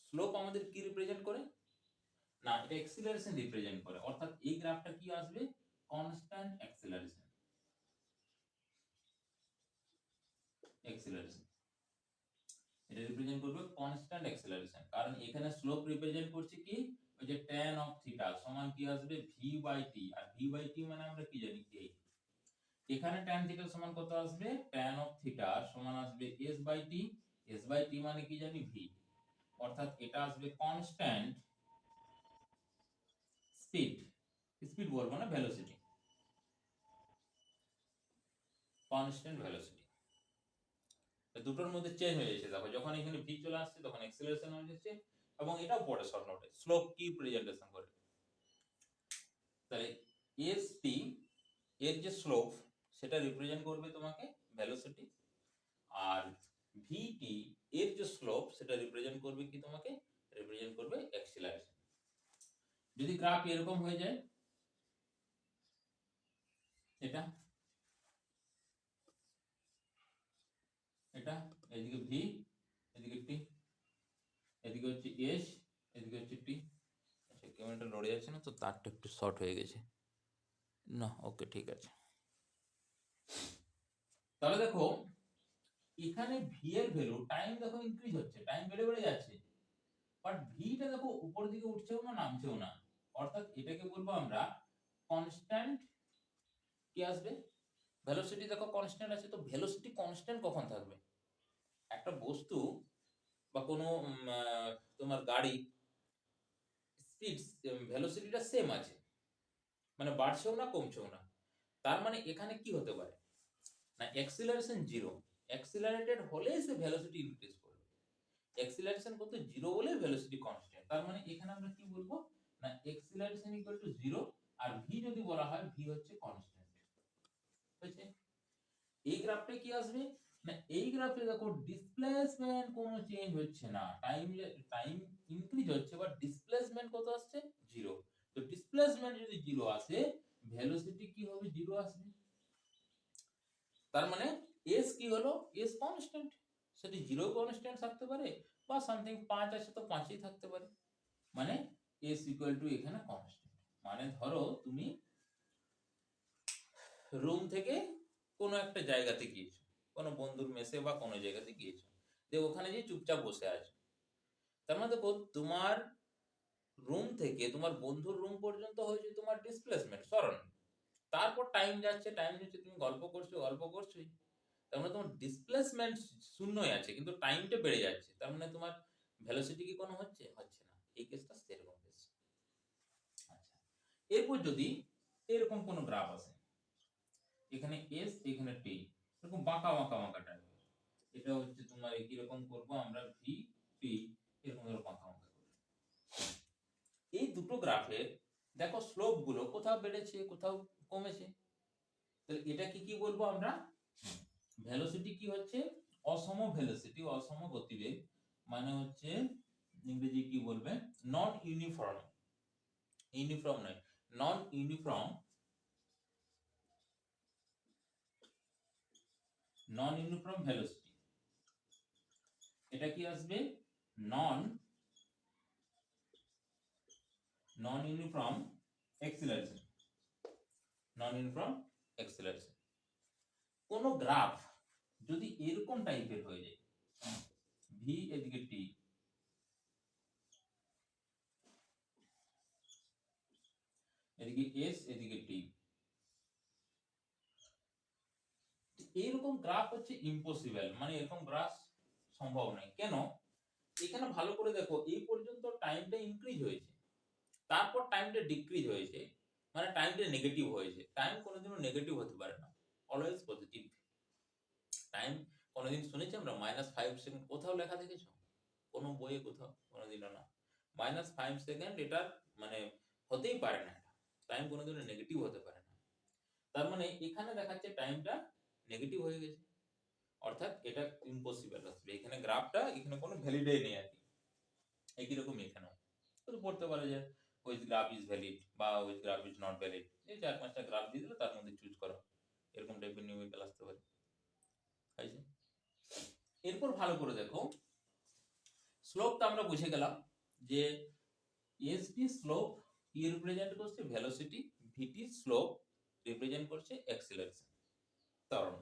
স্লোপ আমাদের কি রিপ্রেজেন্ট করে না, এটা অ্যাক্সিলারেশন রিপ্রেজেন্ট করে। অর্থাৎ এই গ্রাফটা কি আসবে, কনস্ট্যান্ট অ্যাক্সিলারেশন, অ্যাক্সিলারেশন এটা রিপ্রেজেন্ট করবে কনস্ট্যান্ট অ্যাক্সিলারেশন। কারণ এখানে স্লোপ রিপ্রেজেন্ট করছে কি, ওই যে tan অফ থিটা সমান কি আসবে, ভি বাই টি। আর ভি বাই টি মানে আমরা কি জানি, কে। এখানে tan থিটা সমান কত আসবে, tan অফ থিটা সমান আসবে s by T. s by T মানে কি জানি, ভি। অর্থাৎ এটা আসবে কনস্ট্যান্ট স্পিড, স্পিড বলবো না, ভেলোসিটি, কনস্ট্যান্ট ভেলোসিটি। দুটোর মধ্যে চেঞ্জ হয়ে যাচ্ছে। দেখো যখন এখানে ভি চলে আসছে তখন অ্যাক্সিলারেশন হয়ে যাচ্ছে, এবং এটাও পড়ে শর্ট নোটে স্লোপ কি প্রেজেন্টেশন করে। তাহলে এস টি এর যে স্লোপ সেটা রিপ্রেজেন্ট করবে তোমাকে ভেলোসিটি, আর ভি টি এর যে স্লোপ সেটা রিপ্রেজেন্ট করবে কি, তোমাকে রিপ্রেজেন্ট করবে অ্যাক্সিলারেশন। যদি গ্রাফ এরকম হয়ে যায়, এটা এটা এদিকে ভি, এদিকে টি, এদিকে হচ্ছে এস, এদিকে হচ্ছে টি। আচ্ছা ক্যামেরাটা লড়ে যাচ্ছে না তো, তারটা একটু শর্ট হয়ে গেছে না, ওকে ঠিক আছে। তাহলে দেখো এখানে ভি এর ভ্যালু, টাইম দেখো ইনক্রিজ হচ্ছে, টাইম বেড়ে বেড়ে যাচ্ছে, বাট ভিটা দেখো উপর দিকে উঠছেও না নামছেও না। অর্থাৎ এটাকে বলবো আমরা কনস্ট্যান্ট কি আসবে, ভেলোসিটি দেখো কনস্ট্যান্ট আছে। তো ভেলোসিটি কনস্ট্যান্ট কখন থাকবে, একটা বস্তু বা কোনো তোমার গাড়ি স্পিড ভেলোসিটিটা সেম আছে, মানে বাড়ছেও না কমছেও না। তার মানে এখানে কি হতে পারে না, অ্যাক্সিলারেশন জিরো, অ্যাক্সিলারেটেড হলে সে ভেলোসিটি ইনক্রিজ করবে, অ্যাক্সিলারেশন কত জিরো হলে ভেলোসিটি কনস্ট্যান্ট। তার মানে এখানে আমরা কি বলবো না, অ্যাক্সিলারেশন ইকুয়াল টু জিরো, আর ভি যদি বলা হয়, ভি হচ্ছে কনস্ট্যান্ট। হয়েছে। এই গ্রাফটা কি আসবে না, এই গ্রাফে দেখো ডিসপ্লেসমেন্ট কোনো চেঞ্জ হচ্ছে না, টাইম ইনক্রিজ হচ্ছে, বাট ডিসপ্লেসমেন্ট কত আসছে, জিরো। তো ডিসপ্লেসমেন্ট যদি জিরো আসে, ভেলোসিটি কি হবে, জিরো আসবে। তার মানে এস কি হলো, এস কনস্ট্যান্ট। সেটি জিরো কনস্ট্যান্ট থাকতে পারে, বা সামথিং 5 আছে তো 5ই থাকতে পারে। মানে এস ইকুয়াল টু এখানে কনস্ট্যান্ট। মানে ধরো তুমি রুম থেকে কোনো একটা জায়গাতে গিয়েছো, কোনো বন্ধুর মেসে বা কোনো জায়গাতে গিয়েছো, যে ওখানে যে চুপচাপ বসে আছো। তার মানে দেখো তোমার রুম থেকে তোমার বন্ধুর রুম পর্যন্ত হয়েছে তোমার ডিসপ্লেসমেন্ট, সরণ। তারপর টাইম যাচ্ছে, টাইম যাচ্ছে, তুমি গল্প করছো, গল্প করছোই। তার মানে তোমার ডিসপ্লেসমেন্ট শূন্যই আছে, কিন্তু টাইমটা বেড়ে যাচ্ছে। তার মানে তোমার ভেলোসিটি কি কোনো হচ্ছে, হচ্ছে না। এই কেসটা সেরকম কেস। আচ্ছা, এরপর যদি এরকম কোনো গ্রাফ আসে, এখানে এস এখানে টি, এরকম বাঁকা বাঁকা বাঁকা টাইপের, এটা হচ্ছে তোমার একই রকম করব আমরা, ভি টি এরকম বাঁকা বাঁকা করব। এই দুটো গ্রাফের দেখো স্লোপ গুলো কোথাও বেড়েছে কোথাও কমেছে। তাহলে এটা কি কি বলবো আমরা, ভেলোসিটি কি হচ্ছে, অসম ভেলোসিটি, অসম গতিবেগ, মানে হচ্ছে ইংরেজি কি বলবে, নন ইউনিফর্ম, ইউনিফর্ম নয়, নন ইউনিফর্ম, নন ইউনিফর্ম ভেলোসিটি। এটা কি আসবে, নন নন ইউনিফর্ম অ্যাক্সিলারেশন, নন ইউনিফর্ম অ্যাক্সিলারেশন। কোন গ্রাফ যদি এরকম টাইপের হয়ে যায়, ভি এদিকে টি, এদিকে এস এদিকে টি, এইরকম গ্রাফ হচ্ছে ইম্পসিবল, মানে এরকম গ্রাফ সম্ভব নয়। কেন? এখানে ভালো করে দেখো, এই পর্যন্ত টাইমটা ইনক্রিজ হয়েছে, তারপর টাইমটা ডিক্রিজ হয়েছে, মানে টাইমটা নেগেটিভ হয়েছে। টাইম কোনোদিনও নেগেটিভ হতে পারে না, অলওয়েজ পজিটিভ। টাইম কোনোদিন শুনেছি আমরা -5 সেকেন্ড? কোথাও লেখা দেখেছো কোনো বইয়ে? কোথাও কোনোদিনও না। -5 সেকেন্ড এটা মানে হতেই পারে না, এটা টাইম কোনোদিনও নেগেটিভ হতে পারে না। তার মানে এখানে দেখাচ্ছে টাইমটা নেগেটিভ হয়ে গেছে, অর্থাৎ এটা ইম্পসিবল আসবে। এখানে গ্রাফটা এখানে কোনো ভ্যালিডই নেই আর কি। একই রকম এখানেও শুধু পড়তে পারে যে হুইচ গ্রাফ ইজ ভ্যালিড বা which graph is not valid, এই 4-5টা গ্রাফ দিয়ে দিলে তার মধ্যে চুজ করো, এরকম টাইপের নিউমেরিক্যাল আসতে পারে। হয়েছে? এরপর ভালো করে দেখো, স্লোপটা আমরা বুঝে গেলাম যে এসটি স্লোপ কি রিপ্রেজেন্ট করছে? ভেলোসিটি। ভিটি স্লোপ রিপ্রেজেন্ট করছে অ্যাক্সিলারেশন, ত্বরণ।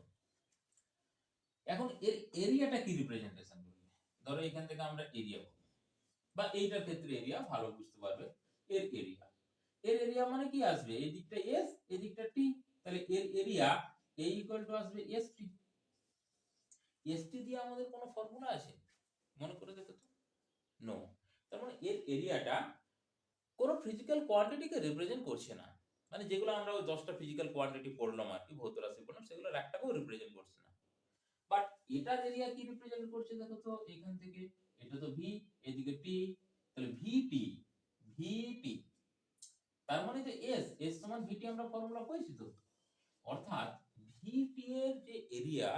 এখন এর এরিয়াটা কি রিপ্রেজেন্টেশন করবে? ধরো এখান থেকে আমরা এরিয়া বলবো, বা এইটার ক্ষেত্রে এরিয়া ভালো বুঝতে পারবে। এর এরিয়া, এর এরিয়া মানে কি আসবে? এই দিকটা এস, এই দিকটা টি, তাহলে এর এরিয়া এ ইকুয়াল টু আসবে এসটি। এসটি দিয়ে আমাদের কোনো ফর্মুলা আছে? মনে করে দেখো তো, নো। তার মানে এর এরিয়াটা কোনো ফিজিক্যাল কোয়ান্টিটিকে রিপ্রেজেন্ট করছে না, মানে যেগুলো আমরা ওই 10টা ফিজিক্যাল কোয়ান্টিটি পড়লাম আর কি, ভৌত রাশি পড়লাম, সেগুলোর একটাকেও রিপ্রেজেন্ট করছে না। বাট এটার এরিয়া কি রিপ্রেজেন্ট করছে দেখো তো, এখান থেকে এটা তো ভি, এদিকে টি, তাহলে ভিটি, ভিটি তার মানে যে এস, এস সমান ভিটি আমরা ফর্মুলা পেয়েছি তো। অর্থাৎ ভিটি এর যে এরিয়া,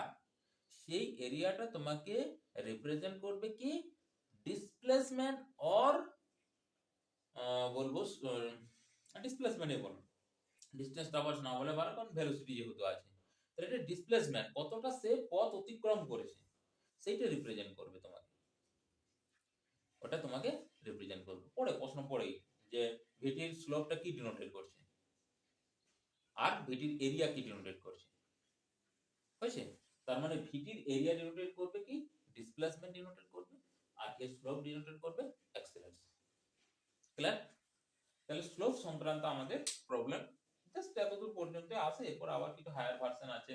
সেই এরিয়াটা তোমাকে রিপ্রেজেন্ট করবে কি? ডিসপ্লেসমেন্ট অর বলবো ডিসপ্লেসমেন্টই বলবো, ডিসটেন্স ট্রাভার্স না বলে পারো, কারণ ভেলোসিটি যেহেতু আছে। তাহলে এটা ডিসপ্লেসমেন্ট, কতটা সে পথ অতিক্রম করেছে সেইটা রিপ্রেজেন্ট করবে তোমাকে, ওটা তোমাকে রিপ্রেজেন্ট করবে। পরে প্রশ্ন পড়েই যে ভিটির স্লোপটা কি ডিনোটেট করছে আর ভিটির এরিয়া কি ডিনোটেট করছে। হয়েছে? তার মানে ভিটির এরিয়া ডিনোটেট করবে কি? ডিসপ্লেসমেন্ট ডিনোটেট করবে, আর এর স্লোপ ডিনোটেট করবে অ্যাক্সিলারেশন। ক্লিয়ার? তাহলে স্লোপ সংক্রান্ত আমাদের প্রবলেম জাস্ট এতদূর পর্যন্ত আসে। এরপর আবার কিছু হায়ার ভার্সন আছে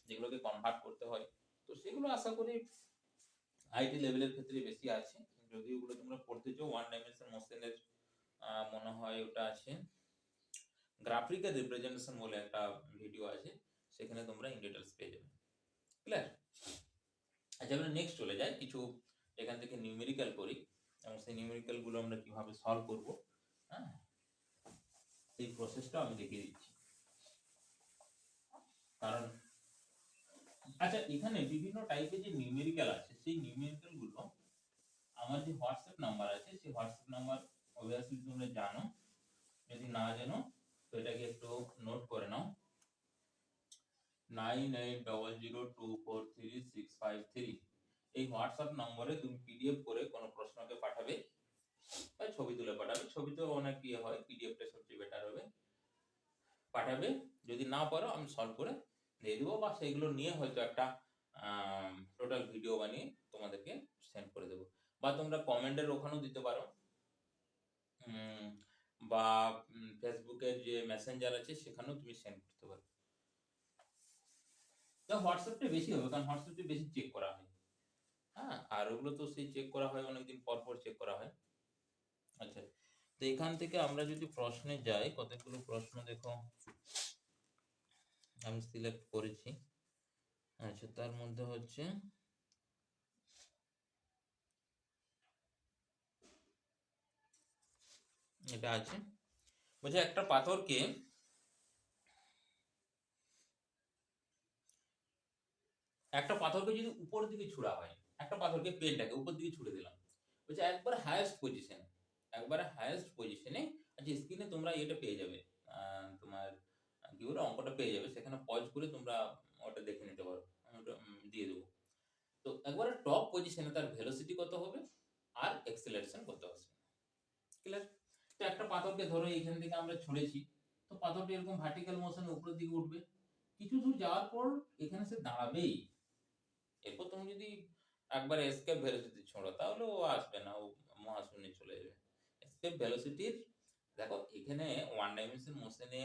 যেগুলোকে কনভার্ট করতে হয়, তো সেগুলো আশা করি আইটি লেভেলের ক্ষেত্রে বেশি আছে। যদি ওগুলো তোমরা পড়তে চাও, ওয়ান ডাইমেনশন মোশনের মনে হয় ওটা আছে, গ্রাফিক্যাল রিপ্রেজেন্টেশন বলে একটা ভিডিও আছে, সেখানে তোমরা ইন ডিটেইলস পেয়ে যাবে। ক্লিয়ার? আচ্ছা, আমরা নেক্সট চলে যাই, কিছু এখান থেকে নিউমেরিক্যাল করি এবং সেই নিউমেরিক্যাল গুলো আমরা কিভাবে সলভ করব, হ্যাঁ, এই প্রসেসটা আমি দেখিয়ে দিচ্ছি। কারণ আচ্ছা, এখানে বিভিন্ন টাইপের যে নিউমেরিক্যাল আছে, সেই নিউমেরিক্যাল গুলো আমার যে হোয়াটসঅ্যাপ নাম্বার আছে, সেই হোয়াটসঅ্যাপ নাম্বার অবভিয়াসলি তোমরা জানো, যদি না জানো তো এটাকে একটু নোট করে নাও, 9800243653। এই হোয়াটসঅ্যাপ নম্বরে তুমি পিডিএফ করে কোনো প্রশ্নকে পাঠাবে বা ছবি তুলে পাঠাবে, ছবিতেও অনেক ইয়ে হয়, পিডিএফটা সবচেয়ে বেটার হবে, পাঠাবে। যদি না পারো আমি সলভ করে দিয়ে দেবো, বা সেইগুলো নিয়ে হয়তো একটা টোটাল ভিডিও বানিয়ে তোমাদেরকে সেন্ড করে দেবো, বা তোমরা কমেন্টের ওখানেও দিতে পারো, বা ফেসবুকের যে মেসেঞ্জার আছে সেখানেও তুমি সেন্ড করতে পারো। তো হোয়াটসঅ্যাপটা বেশি হবে, কারণ হোয়াটসঅ্যাপটা বেশি চেক করা হয়, হ্যাঁ, আর ওগুলো তো সেই চেক করা হয় অনেকদিন পর পর চেক করা হয়। আচ্ছা, তো এখান থেকে আমরা যদি প্রশ্নে যাই, কতগুলো প্রশ্ন দেখো আমি সিলেক্ট করেছি। আচ্ছা, তার মধ্যে হচ্ছে এটা আছে, বলছে একটা পাথরকে যদি উপর দিকে ছুড়া হয়, একটা পাথরকে পেনটাকে উপর দিকে ছুড়ে দিলাম, বলছে একবার হাইয়েস্ট পজিশনে, আচ্ছা স্ক্রিনে তোমরা এটা পেয়ে যাবে, তোমার কি বলে অঙ্কটা পেয়ে যাবে, সেখানে পজ করে তোমরা ওটা দেখে নিতে পারো, আমি ওটা দিয়ে দেবো। তো একবারে টপ পজিশনে তার ভেলোসিটি কত হবে আর অ্যাক্সিলারেশন কত আসবে। ক্লিয়ার? তো একটা পাথরকে ধরো এইখান থেকে আমরা ছুঁড়েছি, তো পাথরটা এরকম ভার্টিক্যাল মোশনে উপরের দিকে উঠবে, কিছু দূর যাওয়ার পর এখানে সে দাঁড়াবেই। এরপর তুমি যদি একবার এসকেপ ভেলোসিটি ছোড়ো, তাহলে ও আসবে না, ও মহাশূন্যে চলে যাবে। এসকেপ ভেলোসিটির দেখো এখানে ওয়ান ডাইমেনশন মোশনে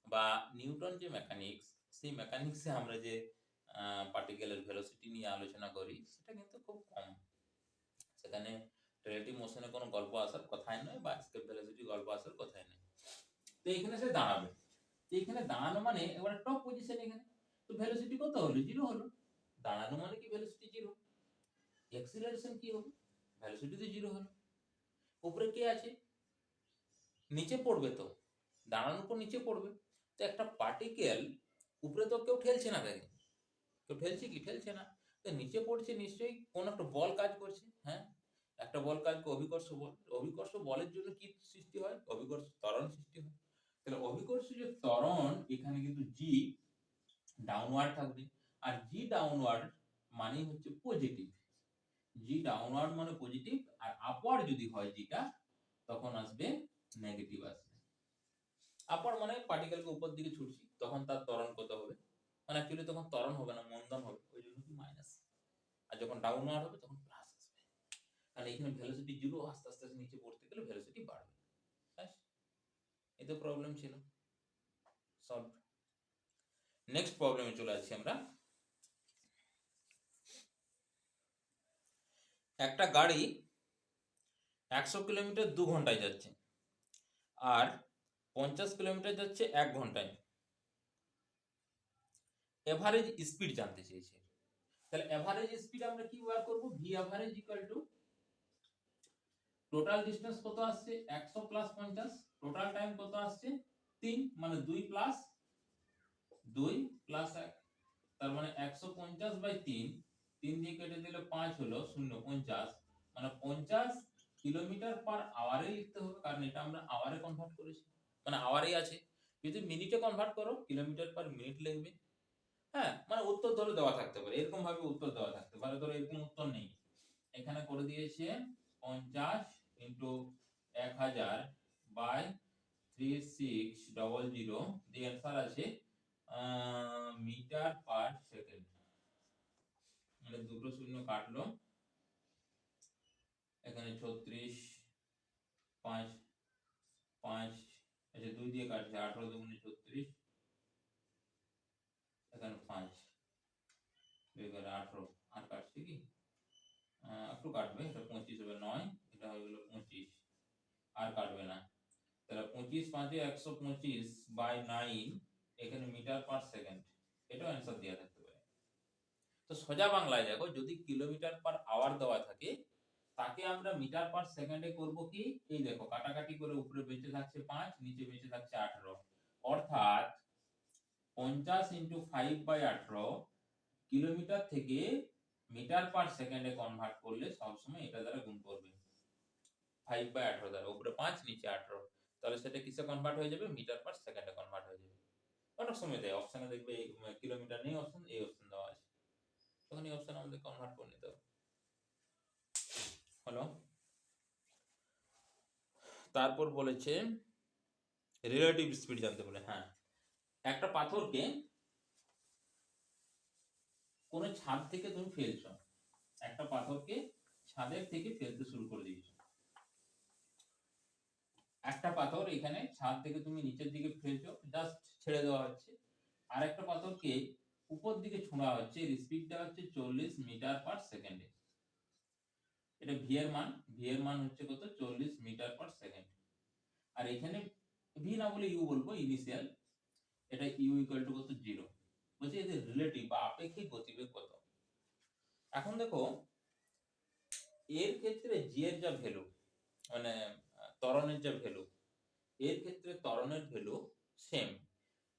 বা নিউটন যে মেকানিক্স, সেই মেকানিক্সে আমরা যে পার্টিকেলের ভেলোসিটি নিয়ে আলোচনা করি সেটা কিন্তু খুব কম। সেখানে রিলেটিভ মোশনে কোনো গল্প আসার কথাই নয় বা এসকেপ ভেলোসিটি গল্প আসার কথাই নয়। তো এখানে সে দাঁড়াবে, তো এখানে দাঁড়ানো মানে এবারে টপ পজিশন, এখানে তো ভেলোসিটি কত হলো? 0 হলো। দাঁড়ানো মানে কি ভেলোসিটি 0, অ্যাক্সিলারেশন কি হবে? ভেলোসিটি তো 0 হলো। উপরে কে আছে? নিচে পড়বে, তো দাঁড়ানোর পর নিচে পড়বে। তো একটা পার্টিকেল উপরে তো কেউ ঠেলছে না, তাকে কেউ ঠেলছে কি? ঠেলছে না। তো নিচে পড়ছে, নিশ্চয়ই কোন একটা বল কাজ করছে। হ্যাঁ, একটা বল কাজ করে, অভিকর্ষ বল। অভিকর্ষ বলের জন্য কি সৃষ্টি হয়? অভিকর্ষ ত্বরণ সৃষ্টি হয়। তাহলে অভিকর্ষ যে ত্বরণ, এখানে কিন্তু জি ডাউনওয়ার্ড থাকবে, আর জি ডাউনওয়ার্ড মানে হচ্ছে পজিটিভ। জি ডাউনওয়ার্ড মানে পজিটিভ, আর আপওয়ার্ড যদি হয় যেটা, তখন আসবে নেগেটিভ আসবে। আপওয়ার্ড মানে পার্টিকেলকে উপর দিকে ছুটছি, তখন তার ত্বরণ কত হবে? মানে অ্যাকচুয়ালি তখন ত্বরণ হবে না, মন্দন হবে, ওই জন্য কি মাইনাস। আর যখন ডাউনওয়ার্ড হবে তখন প্লাস আসবে। কারণ এখানে ভেলোসিটি 0, আস্তে আস্তে নিচে পড়তে গেলে ভেলোসিটি বাড়বে। ব্যাস, এই তো প্রবলেম ছিল, সলভ। নেক্সট প্রবলেমে চলে আসছি আমরা। একটা গাড়ি 100 কিলোমিটার 2 ঘন্টায় যাচ্ছে, আর 50 কিলোমিটার যাচ্ছে 1 ঘন্টায়। এভারেজ স্পিড জানতে চেয়েছে। তাহলে এভারেজ স্পিড আমরা কি বার করব? V average equal two total distance কত আসছে 100 প্লাস 50, টোটাল টাইম কত আসছে 3, মানে 2 প্লাস 1, তার মানে 150 বাই 3, 3 দিয়ে কেটে দিলে 5 হলো 0, 50, মানে 50 কিলোমিটার পার আওয়ারে লিখতে হবে, কারণ এটা আমরা আওয়ারে কনভার্ট করেছি, মানে আওয়ারেই আছে। যদি মিনিটে কনভার্ট করো কিলোমিটার পার মিনিট লিখবে। হ্যাঁ, মানে উত্তর ধরে দেওয়া থাকতে পারে, এরকম ভাবে উত্তর দেওয়া থাকতে পারে। ধরো এরকম উত্তর নেই, এখানে করে দিয়েছে 50 ইনটু 1000 বাই 3600, দি অ্যান্সার আছে মিটার পার সেকেন্ড। মানে দুটো শূন্য কাটলো, এখানে 36 5 5, আচ্ছা 2 দিয়ে কাটছে, 18 দুগুণে 36, এখানে 5 2 করে 18, আর কাটছে কি একটু কাটবে, এটা 25 হবে 9, এটা হয়ে গেল 25, আর কাটবে না। তাহলে 25 5 125 বাই 9, এখানে মিটার পার সেকেন্ড, এটাও অ্যান্সার দেওয়া থাকতে পারে। তো সোজা বাংলায় দেখো, যদি কিলোমিটার পার আওয়ার দেওয়া থাকে, তাকে আমরা মিটার পার সেকেন্ডে করব কি? এই দেখো কাটাকাটি করে উপরে বেঁচে থাকছে 5, নিচে বেঁচে থাকছে 18, অর্থাৎ 50 ইনটু 5 বাই 18 কিলোমিটার থেকে মিটার পার সেকেন্ডে কনভার্ট করলে সবসময় এটা দ্বারা গুণ করবে, 5 বাই 18 দ্বারা, উপরে 5 নিচে 18, তাহলে সেটা কিসে কনভার্ট হয়ে যাবে? মিটার পার সেকেন্ডে কনভার্ট হয়ে যাবে। অনেক সময় দেয় অপশনে, দেখবে কিলোমিটার নেই অপশন, এই অপশন দেওয়া আছে, তখন এই অপশন আমাদের কনভার্ট করে নিতে হবে। হলো, তারপর বলেছে রিলেটিভ স্পিড জানতে বলে। হ্যাঁ, একটা পাথরকে কোন ছাদ থেকে তুমি ফেলছো, একটা পাথরকে ছাদের থেকে ফেলতে শুরু করে দিয়েছো। একটা পাথর এখানে ছাদ থেকে তুমি নিচের দিকে ফেলছো, জাস্ট ছেড়ে দেওয়া হচ্ছে। আর একটা পাথরকে উপর দিকে ছোঁড়া হচ্ছে, এর স্পিডটা হচ্ছে 40 মিটার পার সেকেন্ডে। এটা ভি এর মান হচ্ছে কত? 40 মিটার পার সেকেন্ড। আর এখানে ভি না বলে ইউ বলবো, ইনিশিয়াল, এটা ইউ ইকুয়াল টু কত? 0। বলছে এদের রিলেটিভ বা আপেক্ষিক গতিবেগ কত। এখন দেখো এর ক্ষেত্রে জি এর যা ভ্যালু, মানে ত্বরণের যা ভ্যালু, এর ক্ষেত্রে ত্বরণের ভ্যালু সেম।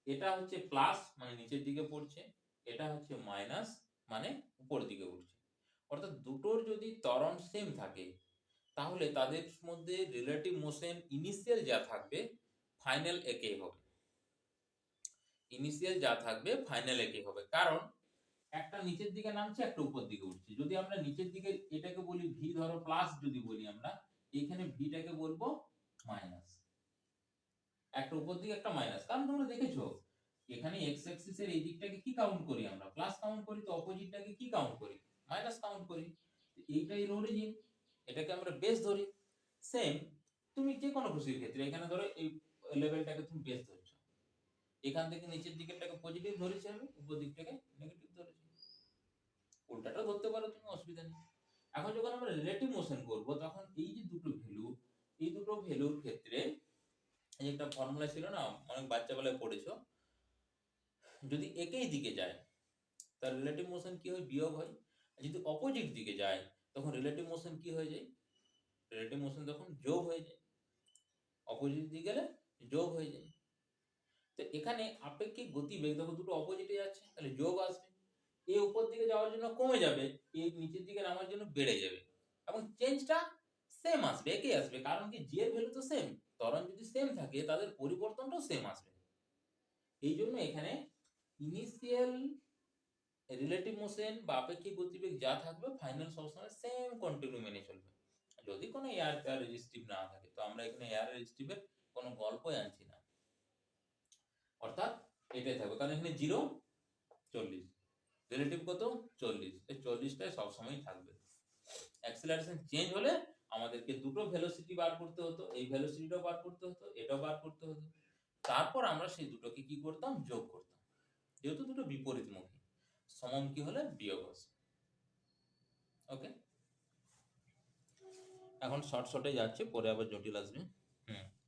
এটা হচ্ছে প্লাস মানে নিচের দিকে পড়ছে, এটা হচ্ছে মাইনাস মানে উপরের দিকে উঠছে। অর্থাৎ দুটোর যদি ত্বরণ সেম থাকে, তাহলে তাদের মধ্যে রিলেটিভ মোশন ইনিশিয়াল যা থাকবে ফাইনাল একই হবে। ইনিশিয়াল যা থাকবে ফাইনাল একই হবে, কারণ একটা নিচের দিকে নামছে, একটা উপর দিকে উঠছে। যদি আমরা নিচের দিকে এটাকে বলি ভি, ধরো প্লাস যদি বলি আমরা, এখানে ভিটাকে বলবো মাইনাস। একটা উপর দিকে একটা মাইনাস, কারণ তোমরা দেখেছো এখানে এক্স অ্যাক্সিস এর এই দিকটাকে কি কাউন্ট করি আমরা? প্লাস কাউন্ট করি, তো অপোজিটটাকে কি কাউন্ট করি? মাইনাস কাউন্ট করি। এইটাই অরিজিন, এটাকে আমরা বেস ধরি। সেম তুমি যে কোনো খুশির ক্ষেত্রে, এখানে ধরো এই লেভেলটাকে তুমি বেস ধরছো, এখান থেকে নিচের দিকেরটাকে পজিটিভ ধরেছি আমি, উপর দিকটাকে নেগেটিভ ধরেছি। করতে পারো তুমি, অসুবিধা নেই। এখন যখন আমরা রিলেটিভ মোশন করব তখন এই যে দুটো ভ্যালু, এই দুটো ভ্যালুর ক্ষেত্রে এই একটা ফর্মুলা ছিল না, অনেক বাচ্চাবেলায় পড়েছো, যদি একই দিকে যায় তার রিলেটিভ মোশন কি হয়, বিয়োগ হয়। আর যদি অপোজিট দিকে যায় তখন রিলেটিভ মোশন কি হয়ে যায়, রিলেটিভ মোশন তখন যোগ হয়ে যায়, অপোজিট দিকে গেলে যোগ হয়ে যায়। তো এখানে আপেক্ষিক গতিবেগ দেখো দুটো অপোজিটে যাচ্ছে, তাহলে যোগ আসবে, এ উপর দিকে যাওয়ার জন্য কমে যাবে, এ নিচের দিকে নামার জন্য বেড়ে যাবে, এবং চেঞ্জটা সেম আসবে, একই আসবে, কারণ কি জি এর ভ্যালু তো সেম, ত্বরণ যদি সেম থাকে তাদের পরিবর্তনটাও সেম আসবে। এই জন্য এখানে ইনিশিয়াল রিলেটিভ মোশন বা আপেক্ষিক গতিবেগ যা থাকবে ফাইনাল সবসময় সেম কন্টিনিউ মেনে চলবে, যদি কোনো এয়ার পেয়ার রেজিস্টিভ না থাকে। তো আমরা এখানে এয়ার রেজিস্টিভের কোনো গল্পই আনছি না, অর্থাৎ এটাই থাকবে, কারণ এখানে 0 40, রিলেটিভ কত 40, এই 40টাই সবসময় থাকবে। অ্যাক্সিলারেশন চেঞ্জ হলে আমাদেরকে দুটো ভেলোসিটি বার করতে হতো, এই ভেলোসিটিটাও বার করতে হতো, এটাও বার করতে হতো, তারপর আমরা সেই দুটোকে কি করতাম, যোগ করতাম, যেহেতু দুটো বিপরীতমুখী, সমমুখী হলে বিয়োগ আসে। ওকে, এখন শর্টে যাচ্ছে, পরে আবার জটিল আসবে।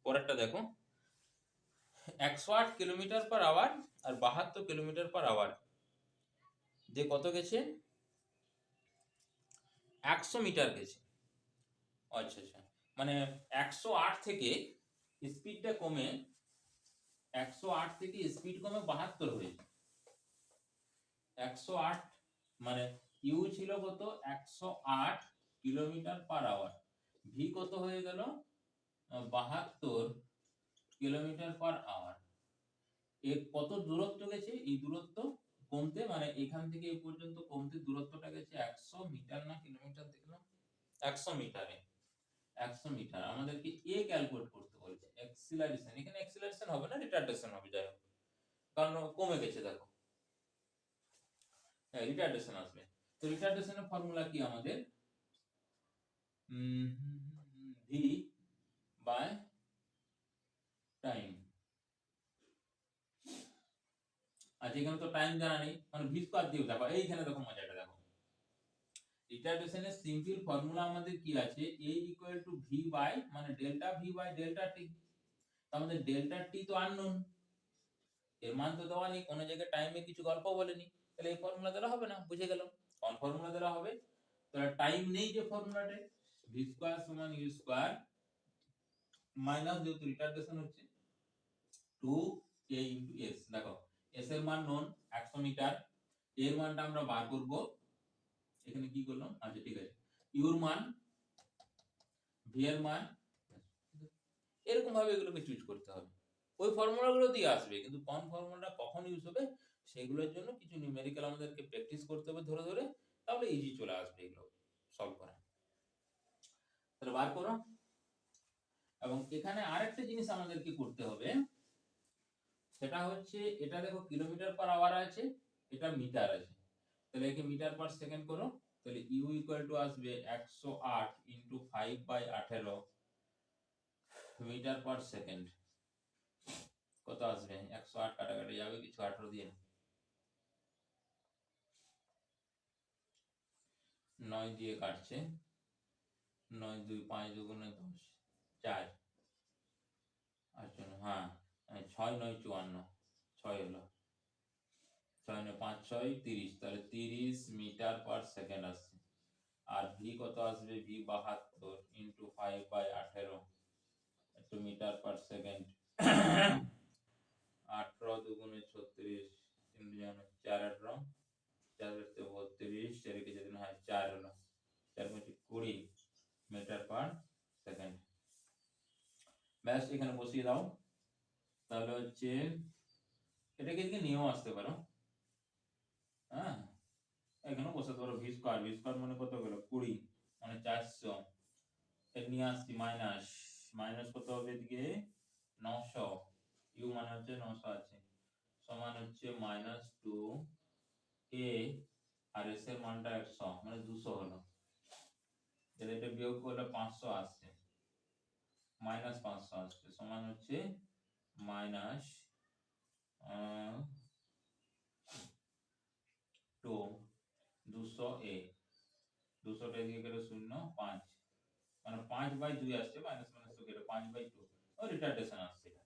পরেরটা দেখো, 108 কিলোমিটার পার আওয়ার আর 72 কিলোমিটার পার আওয়ার যে কত গেছে, 100 মিটার গেছে। আচ্ছা আচ্ছা, মানে 108 থেকে স্পিডটা কমে, 108 থেকে স্পিড কমে 72 হয়েছে। 108 মানে ইউ ছিল কত, 108 কিলোমিটার পার আওয়ার, ভি কত হয়ে গেল, 72 কিলোমিটার পার আওয়ার। এর কত দূরত্ব গেছে, এই দূরত্ব কমতে, মানে এখান থেকে এই পর্যন্ত কমতে দূরত্বটা গেছে 100 মিটার না কিলোমিটার, দেখলাম 100 মিটারে, 100 মিটার। আমাদেরকে এ ক্যালকুলেট করতে বলেছে, অ্যাক্সিলারেশন, এখানে অ্যাক্সিলারেশন হবে না, রিটার্ডেশন হবে, যাই হোক, কারণ কমে গেছে দেখো, হ্যাঁ রিটার্ডেশন আসবে। তো রিটার্ডেশনের ফর্মুলা কি আমাদের, ভি বাই টাইম। আচ্ছা, এখানে তো টাইম জানা নেই, মানে ভি স্কয়ার দিয়ে দেখো, এইখানে দেখো মজাটা দেখো, রিটার্ডেশনের সিম্পল ফর্মুলা আমাদের কি আছে, a equal to V by, মানে delta V by delta T. আমাদের ডেল্টা টি তো আননোন, এর মান তো দেওয়া নেই, কোনো জায়গায় টাইমে কিছু গল্প বলেনি, তাহলে এই ফর্মুলা দ্বারা হবে না, বুঝে গেলাম কোন ফর্মুলা দ্বারা হবে। তাহলে টাইম নেই যে ফর্মুলাতে, ভি স্কয়ার সমান ইউ স্কয়ার মাইনাস, যেহেতু রিটার্ডেশন হচ্ছে 2a ইনটু s। দেখো s এর মান নোন 100 মিটার, এর মানটা আমরা বার করব, এখানে কি করলাম, আচ্ছা ঠিক আছে, ইউ এর মান, ভি এর মান, এরকম ভাবে এগুলোকে চুজ করতে হবে, ওই ফর্মুলাগুলো দিয়ে আসবে, কিন্তু কোন ফর্মুলাটা কখন ইউজ হবে সেগুলোর জন্য কিছু নিউমেরিক্যাল আমাদেরকে প্র্যাকটিস করতে হবে ধরে ধরে, তাহলে ইজি চলে আসবে এগুলো সলভ করা। তাহলে বার করো, এবং এখানে আরেকটা জিনিস আমাদেরকে করতে হবে, সেটা হচ্ছে এটা দেখো কিলোমিটার পার আওয়ার আছে, এটা মিটার আছে, তাহলে একে মিটার পার সেকেন্ড করো, তাহলে ইউ ইকুয়াল টু আসবে 108 into 5 by 18 metre per second. কত আসবে, 108 কাটাকাটি যাবে, কিছু 18 দিয়ে 9 দিয়ে কাটছে, 9 2 5 দুগুণে 10, 4, আচ্ছা হ্যাঁ 6 9 54, 6 হলো, 6 9 5 6 30, তাহলে 30 মিটার পার সেকেন্ড আসছে। আর ভি কত আসবে, ভি 72 ইনটু 5 বাই 18 একটু মিটার পার সেকেন্ড, 18 দুগুণে 36, 3 জানো 4 18, 4 করতে 32, 4 কে যদি হয় 4 হলো, 4 মিনিট 20 মিটার পার সেকেন্ড। ব্যাস এখানে বসিয়ে দাও, তাহলে হচ্ছে এটাকে এদিকে নিয়েও আসতে পারো, হ্যাঁ এখানে বসাতে পারো, ভি স্কয়ার, ভি স্কয়ার মানে কত গেল 20, মানে 400, এর নিয়ে আসছি মাইনাস, মাইনাস কত হবে এদিকে 900, ইউ মানে হচ্ছে 900 আছে, সমান হচ্ছে মাইনাস 2 a, আর s এর মানটা 100 মানে 200 হলো, তাহলে এটা বিয়োগ করলে 500 আসছে, মাইনাস 500 আসছে, সমান হচ্ছে মাইনাস 2 200 a, 200টা এদিকে গেলে 0 5 মানে 5/2 আসছে, মাইনাস মাইনাস তো গেল 5/2, ও রিটার্ডেশন আসছে এটা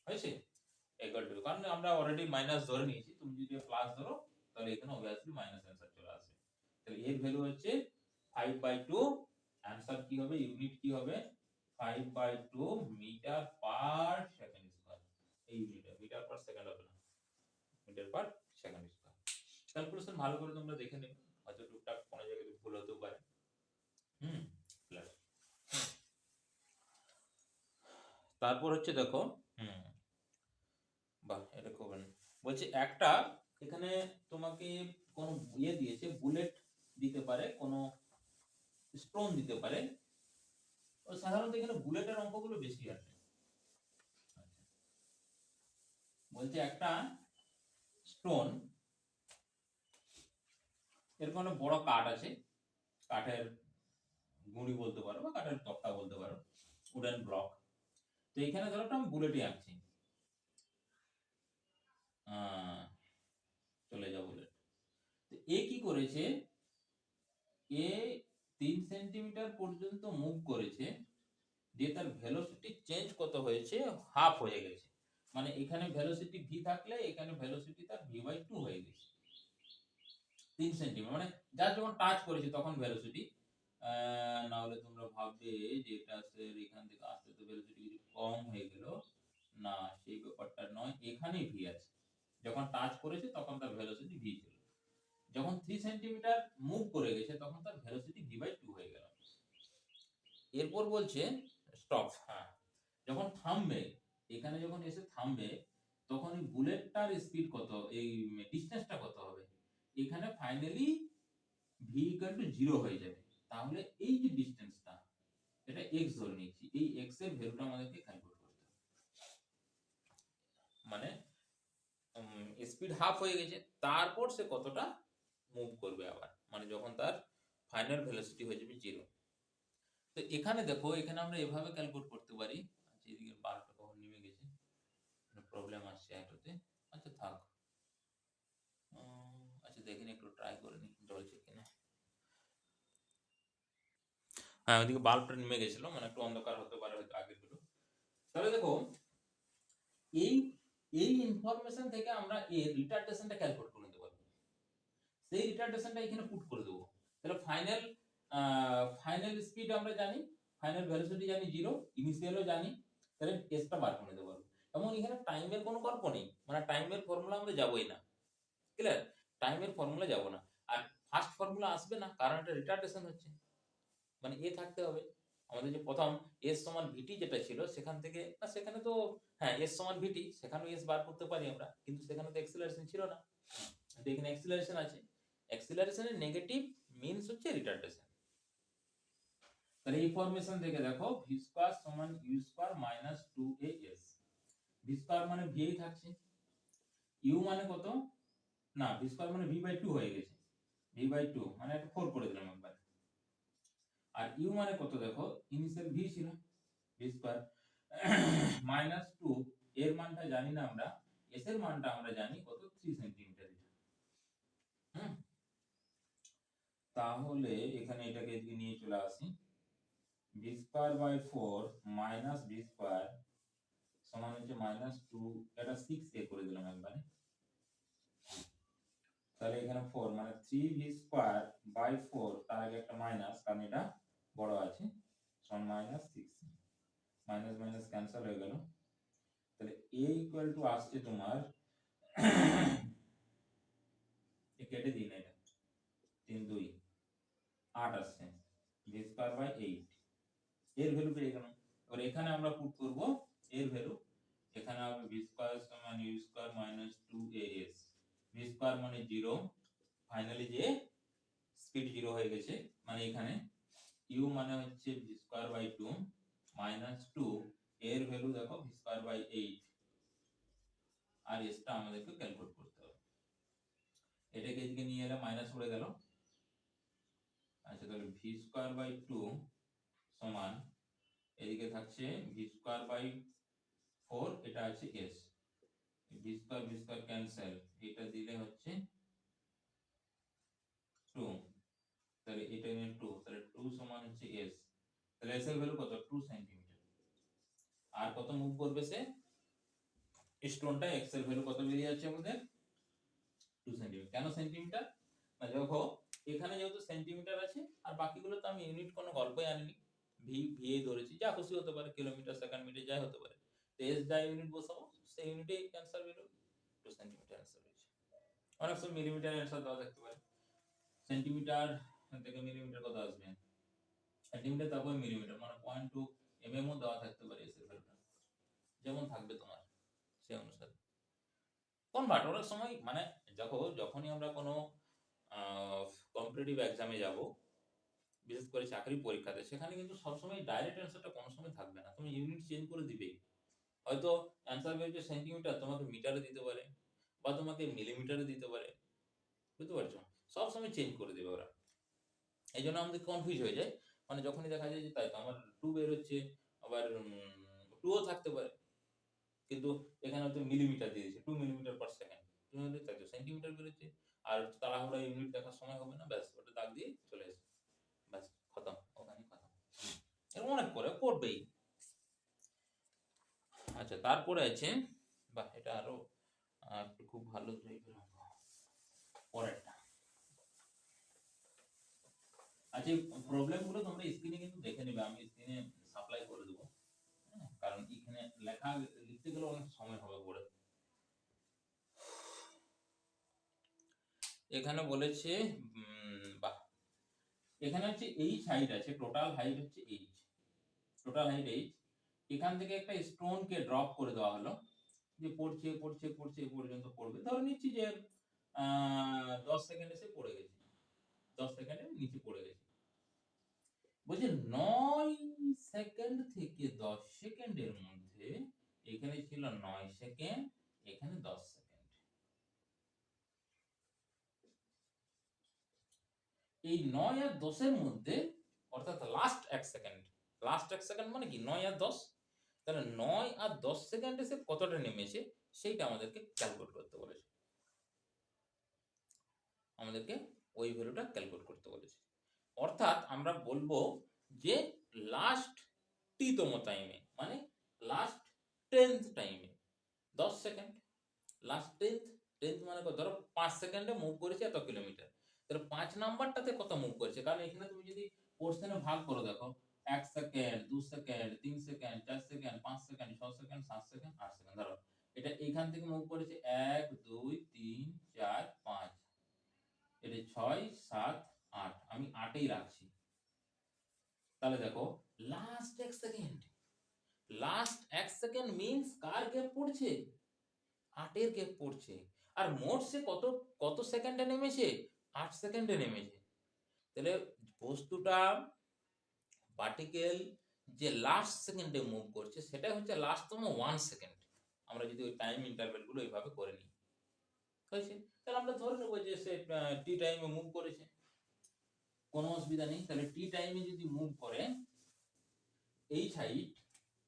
হয়েছে ইকুয়াল টু, কারণ আমরা অলরেডি মাইনাস ধরে নিয়েছি, তুমি যদি প্লাস ধরো তাহলে এখানে অবভিয়াসলি মাইনাস অ্যান্সার চলে আসবে। তাহলে এর ভ্যালু হচ্ছে 5/2, অ্যান্সার কি হবে, ইউনিট কি হবে 5/2 মিটার পার সেকেন্ড স্কয়ার। এই ইউনিটটা মিটার পার সেকেন্ড হবে না, metre per second square. Calculation ভালো করে তোমরা দেখে নেবে, হয়তো টুকটাক কোনো জায়গায় ভুল হতেও পারে। তারপর হচ্ছে দেখো, বাহ এটা করবেন, বলছে একটা এখানে তোমাকে কোনো ইয়ে দিয়েছে, বুলেট দিতে পারে, কোনো স্টোন দিতে পারে, সাধারণত এখানে বুলেটের অঙ্কগুলো বেশি আসে। বলছে একটা স্টোন, এরকম একটা বড় কাঠ আছে, কাঠের গুঁড়ি বলতে পারো বা কাঠের তক্তা বলতে পারো, উডেন ব্লক। তো এখানে ধরো আমি বুলেটই আঁকছি, চলে যাও বুলেট। তো এ কি করেছে, এ 3 সেন্টিমিটার পর্যন্ত মুভ করেছে, যে তার ভেলোসিটি চেঞ্জ কত হয়েছে, হাফ হয়ে গেছে। মানে এখানে ভেলোসিটি ভি থাকলে এখানে ভেলোসিটি তার v/2 হয়ে গেছে 3 সেন্টিমিটার, মানে যার যখন টাচ করেছে তখন ভেলোসিটি, না হলে তোমরা ভাববে যে এটা এখান থেকে আসতে তো ভেলোসিটি কিছু কম হয়ে গেল, না সেই ব্যাপারটা নয়, এখানেই ভি আছে, যখন টাচ করেছে তখন তার ভেলোসিটি ভি ছিল, যখন 3 সেন্টিমিটার মুভ করে গেছে তখন তার ভেলোসিটি v/2 হয়ে গেল। এরপর বলছে স্টপ, যখন থামবে, এখানে যখন এসে থামবে তখন এই বুলেটটার স্পিড কত, এই ডিসটেন্সটা কত হবে, এখানে ফাইনালি v = 0 হয়ে যাবে। তাহলে এই যে ডিসটেন্সটা, এটা x ধরে নিয়েছি, এই x এর ভ্যালুটা আমাদেরকে ক্যালকুলেট করতে হবে। মানে স্পিড হাফ হয়ে গেছে, তারপর সে কতটা মুভ করবে আবার, মানে যখন তার ফাইনাল ভেলোসিটি হয়ে যাবে 0। তো এখানে দেখো, এখানে আমরা এভাবে ক্যালকুলেট করতে পারি, এদিকে বারটা কখন নেমে গেছে, প্রবলেম আসছে একটাতে, আচ্ছা থাক, আচ্ছা দেখেন একটু ট্রাই করে নি জ্বলছে কিনা। হ্যাঁ ওইদিকে বাল্বটা নেমে গেছিল, মানে একটু অন্ধকার হতে পারে হয়তো আগের গুলো। তাহলে দেখো এই এই ইনফরমেশন থেকে আমরা এর রিটার্ডেশনটা ক্যালকুলেট করে নিতে পারবো, সেই রিটার্ডেশনটা এখানে পুট করে দেবো। তাহলে ফাইনাল স্পিড আমরা জানি, ফাইনাল ভেলোসিটি জানি 0, ইনিশিয়ালও জানি, তাহলে এসটা বার করে নিতে পারবো। এবং এখানে টাইমের কোনো গল্প নেই, মানে টাইমের ফর্মুলা আমরা যাবোই না, ক্লিয়ার, টাইমের ফর্মুলা যাব না। আর ফার্স্ট ফর্মুলা আসবে না, কারণ এটা রিটার্ডেশন হচ্ছে, মানে এ থাকতে হবে। আমাদের যে প্রথম s সমান vt যেটা ছিল, সেখান থেকে না, সেখানে তো হ্যাঁ s সমান vt, সেখানেও s বার করতে পারি আমরা, কিন্তু সেখানে তো অ্যাক্সিলারেশন ছিল না, কিন্তু এখানে অ্যাক্সিলারেশন আছে। অ্যাক্সিলারেশনের নেগেটিভ মিন্স হচ্ছে রিটার্ডেশন। তাহলে এই ফরমেশন থেকে দেখো v স্কয়ার সমান u square minus 2as, v square মানে v এই থাকছে, u মানে কত, না v স্কয়ার মানে v/2 হয়ে গেছে, v/2 মানে একটা 4 করে দিলাম একবার, আর u মানে কত দেখো, ইনিশিয়াল v ছিল v স্কয়ার মাইনাস 2, এর মানটা জানি না আমরা, s এর মানটা আমরা জানি কত, 3 সেন্টিমিটার। তাহলে এখানে এটাকে এদিকে নিয়ে চলে আসি, v square by 4 minus v square সমান হচ্ছে মাইনাস 2, এটা 6a করে দিলাম একবারে, তাহলে এখানে 4 মানে 3v স্কয়ার বাই 4, তার আগে একটা মাইনাস কারণ এটা বড় আছে, সমান মাইনাস 6, মাইনাস মাইনাস ক্যান্সেল হয়ে গেল। তাহলে a ইকুয়াল টু আসছে তোমার কেটে দিই না, এটা 3 2 8 আসছে, v স্কয়ার বাই 8, এর ভ্যালু পেয়ে গেলাম। এবার এখানে আমরা পুট করব এর ভ্যালু, এখানে হবে v স্কয়ার সমান u square minus 2as, v square মানে 0, ফাইনালি যে স্পিড 0 হয়ে গেছে, মানে এখানে u মানে হচ্ছে v স্কয়ার বাই 2 মাইনাস 2, এর ভ্যালু দেখো v স্কয়ার বাই 8, আর এসটা আমাদেরকে ক্যালকুলেট করতে হবে। এটাকে এদিকে নিয়ে এলে মাইনাস পড়ে গেল, আচ্ছা তাহলে v স্কয়ার বাই 2 সমান, এদিকে থাকছে v স্কয়ার বাই 4, এটা আছে s, v স্কয়ার ক্যান্সেল, এটা দিলে হচ্ছে 2, তাহলে এটা নিয়ে 2, তাহলে 2 সমান হচ্ছে s, তাহলে s এর ভ্যালু কত 2 সেন্টিমিটার। আর কত মুভ করবে সে স্টোনটা, x এর ভ্যালু কত বেরিয়ে যাচ্ছে আমাদের 2 সেন্টিমিটার। কেন সেন্টিমিটার? না দেখো এখানে যেহেতু সেন্টিমিটার আছে আর বাকিগুলো তো আমি ইউনিট কোনো গল্পই আনিনি, ভিএ ধরেছি, যা খুশি হতে পারে, কিলোমিটার সেকেন্ড মিটার যাই হতে পারে। তো এস যা ইউনিট বসাবো সেই ইউনিটে অ্যান্সার বেরোবে, 2 সেন্টিমিটার অ্যান্সার হয়েছে। অনেক সময় মিলিমিটার অ্যান্সার দেওয়া থাকতে পারে, সেন্টিমিটার থেকে মিলিমিটার কত আসবে, সেন্টিমিটার তারপর মিলিমিটার, মানে 0.2 mm ও দেওয়া থাকতে পারে এস এর ভ্যালুটা, যেমন থাকবে তোমার সেই অনুসারে কনভার্ট। অনেক সময় মানে দেখো যখনই আমরা কোনো কম্পিটিটিভ এক্সামে যাব, বিশেষ করে চাকরি পরীক্ষাতে, সেখানে কিন্তু সবসময় ডাইরেক্ট অ্যান্সারটা কোনো সময় থাকবে না, তুমি ইউনিট চেঞ্জ করে দিবেই। হয়তো অ্যান্সার বেরিয়েছে সেন্টিমিটার, তোমাকে মিটারে দিতে পারে বা তোমাকে মিলিমিটারে দিতে পারে, বুঝতে পারছো, সব সময় চেঞ্জ করে দেবে ওরা। এই জন্য আমাদের কনফিউজ হয়ে যায়, মানে যখনই দেখা যায় যে তাই তো আমার 2 বের হচ্ছে, আবার 2 ও থাকতে পারে, কিন্তু এখানে হয়তো মিলিমিটার দিয়ে দিয়েছে 2 মিলিমিটার পার সেকেন্ড, তুমি হয়তো তাই তো সেন্টিমিটার বেরোচ্ছে, আর তাড়াহুড়া ইউনিট দেখার সময় হবে না, ব্যাস ওটা দাগ দিয়ে চলে আসে, ব্যাস খতম, ওখানেই খতম। এরকম অনেক করে করবেই। আচ্ছা তারপরে আছে, বাহ এটা আরো একটু খুব ভালো টাইপের অঙ্ক, পরেরটা। আচ্ছা প্রবলেম গুলো তোমরা স্ক্রিনে কিন্তু দেখে নেবে, আমি স্ক্রিনে সাপ্লাই করে দেবো, কারণ এখানে লেখা লিখতে গেলে অনেক সময় হবে পড়ে। এখানে বলেছে বাহ, এখানে হচ্ছে এইচ হাইট আছে, টোটাল হাইট হচ্ছে এইচ, টোটাল হাইট এইচ। এখান থেকে একটা স্টোন কে ড্রপ করে দেওয়া হলো, যে পড়ছে পড়ছে পড়ছে এই পর্যন্ত পড়বে, ধরে নিচ্ছি যে 10 সেকেন্ডে সে পড়ে গেছে, 10 সেকেন্ডে নিচে পড়ে গেছে। বলছে 9 সেকেন্ড থেকে 10 সেকেন্ডের মধ্যে, এখানে ছিল 9 সেকেন্ড, এখানে 10 সেকেন্ড, এই 9 আর 10 এর মধ্যে, অর্থাৎ লাস্ট 1 সেকেন্ড, লাস্ট 1 সেকেন্ড মানে কি 9 আর 10, তাহলে 9 আর 10 সেকেন্ডে সে কতটা নেমেছে সেইটা আমাদেরকে ক্যালকুলেট করতে বলেছে, আমাদেরকে ওই ভ্যালুটা ক্যালকুলেট করতে বলেছে। অর্থাৎ আমরা বলবো যে লাস্ট টিতম টাইমে, মানে লাস্ট 10th টাইমে 10 সেকেন্ড, লাস্ট 10th মানে কত, ধরো 5 সেকেন্ডে মুভ করেছে এত কিলোমিটার, তাহলে 5 নাম্বারটাতে কত মুভ করেছে, কারণ এখানে তুমি যদি পোরশনে ভাগ করে দেখো 1 second 2 second 3 second 4 second 5 second 6 second 7 second 8 second, ধরো এটা এইখান থেকে মুভ করেছে 1 2 3 4 5, এটা 6 7 8, আমি 8এই রাখছি। তাহলে দেখো last 1 second, last 1 second means কার গ্যাপ পড়ছে, 8 এর গ্যাপ পড়ছে, আর মোট সে কত কত সেকেন্ডে নেমেছে, 8 সেকেন্ডে নেমেছে। তাহলে বস্তুটা পার্টিকেল যে লাস্ট সেকেন্ডে মুভ করছে সেটা হচ্ছে লাস্টতম 1 সেকেন্ড, আমরা যদি ওই টাইম ইন্টারভ্যাল গুলো এইভাবে করে নিই, হয়েছে, তাহলে আমরা ধরে নেব যে সে টি টাইমে মুভ করেছে, কোনো অসুবিধা নেই। তাহলে টি টাইমে যদি মুভ করে এই হাইট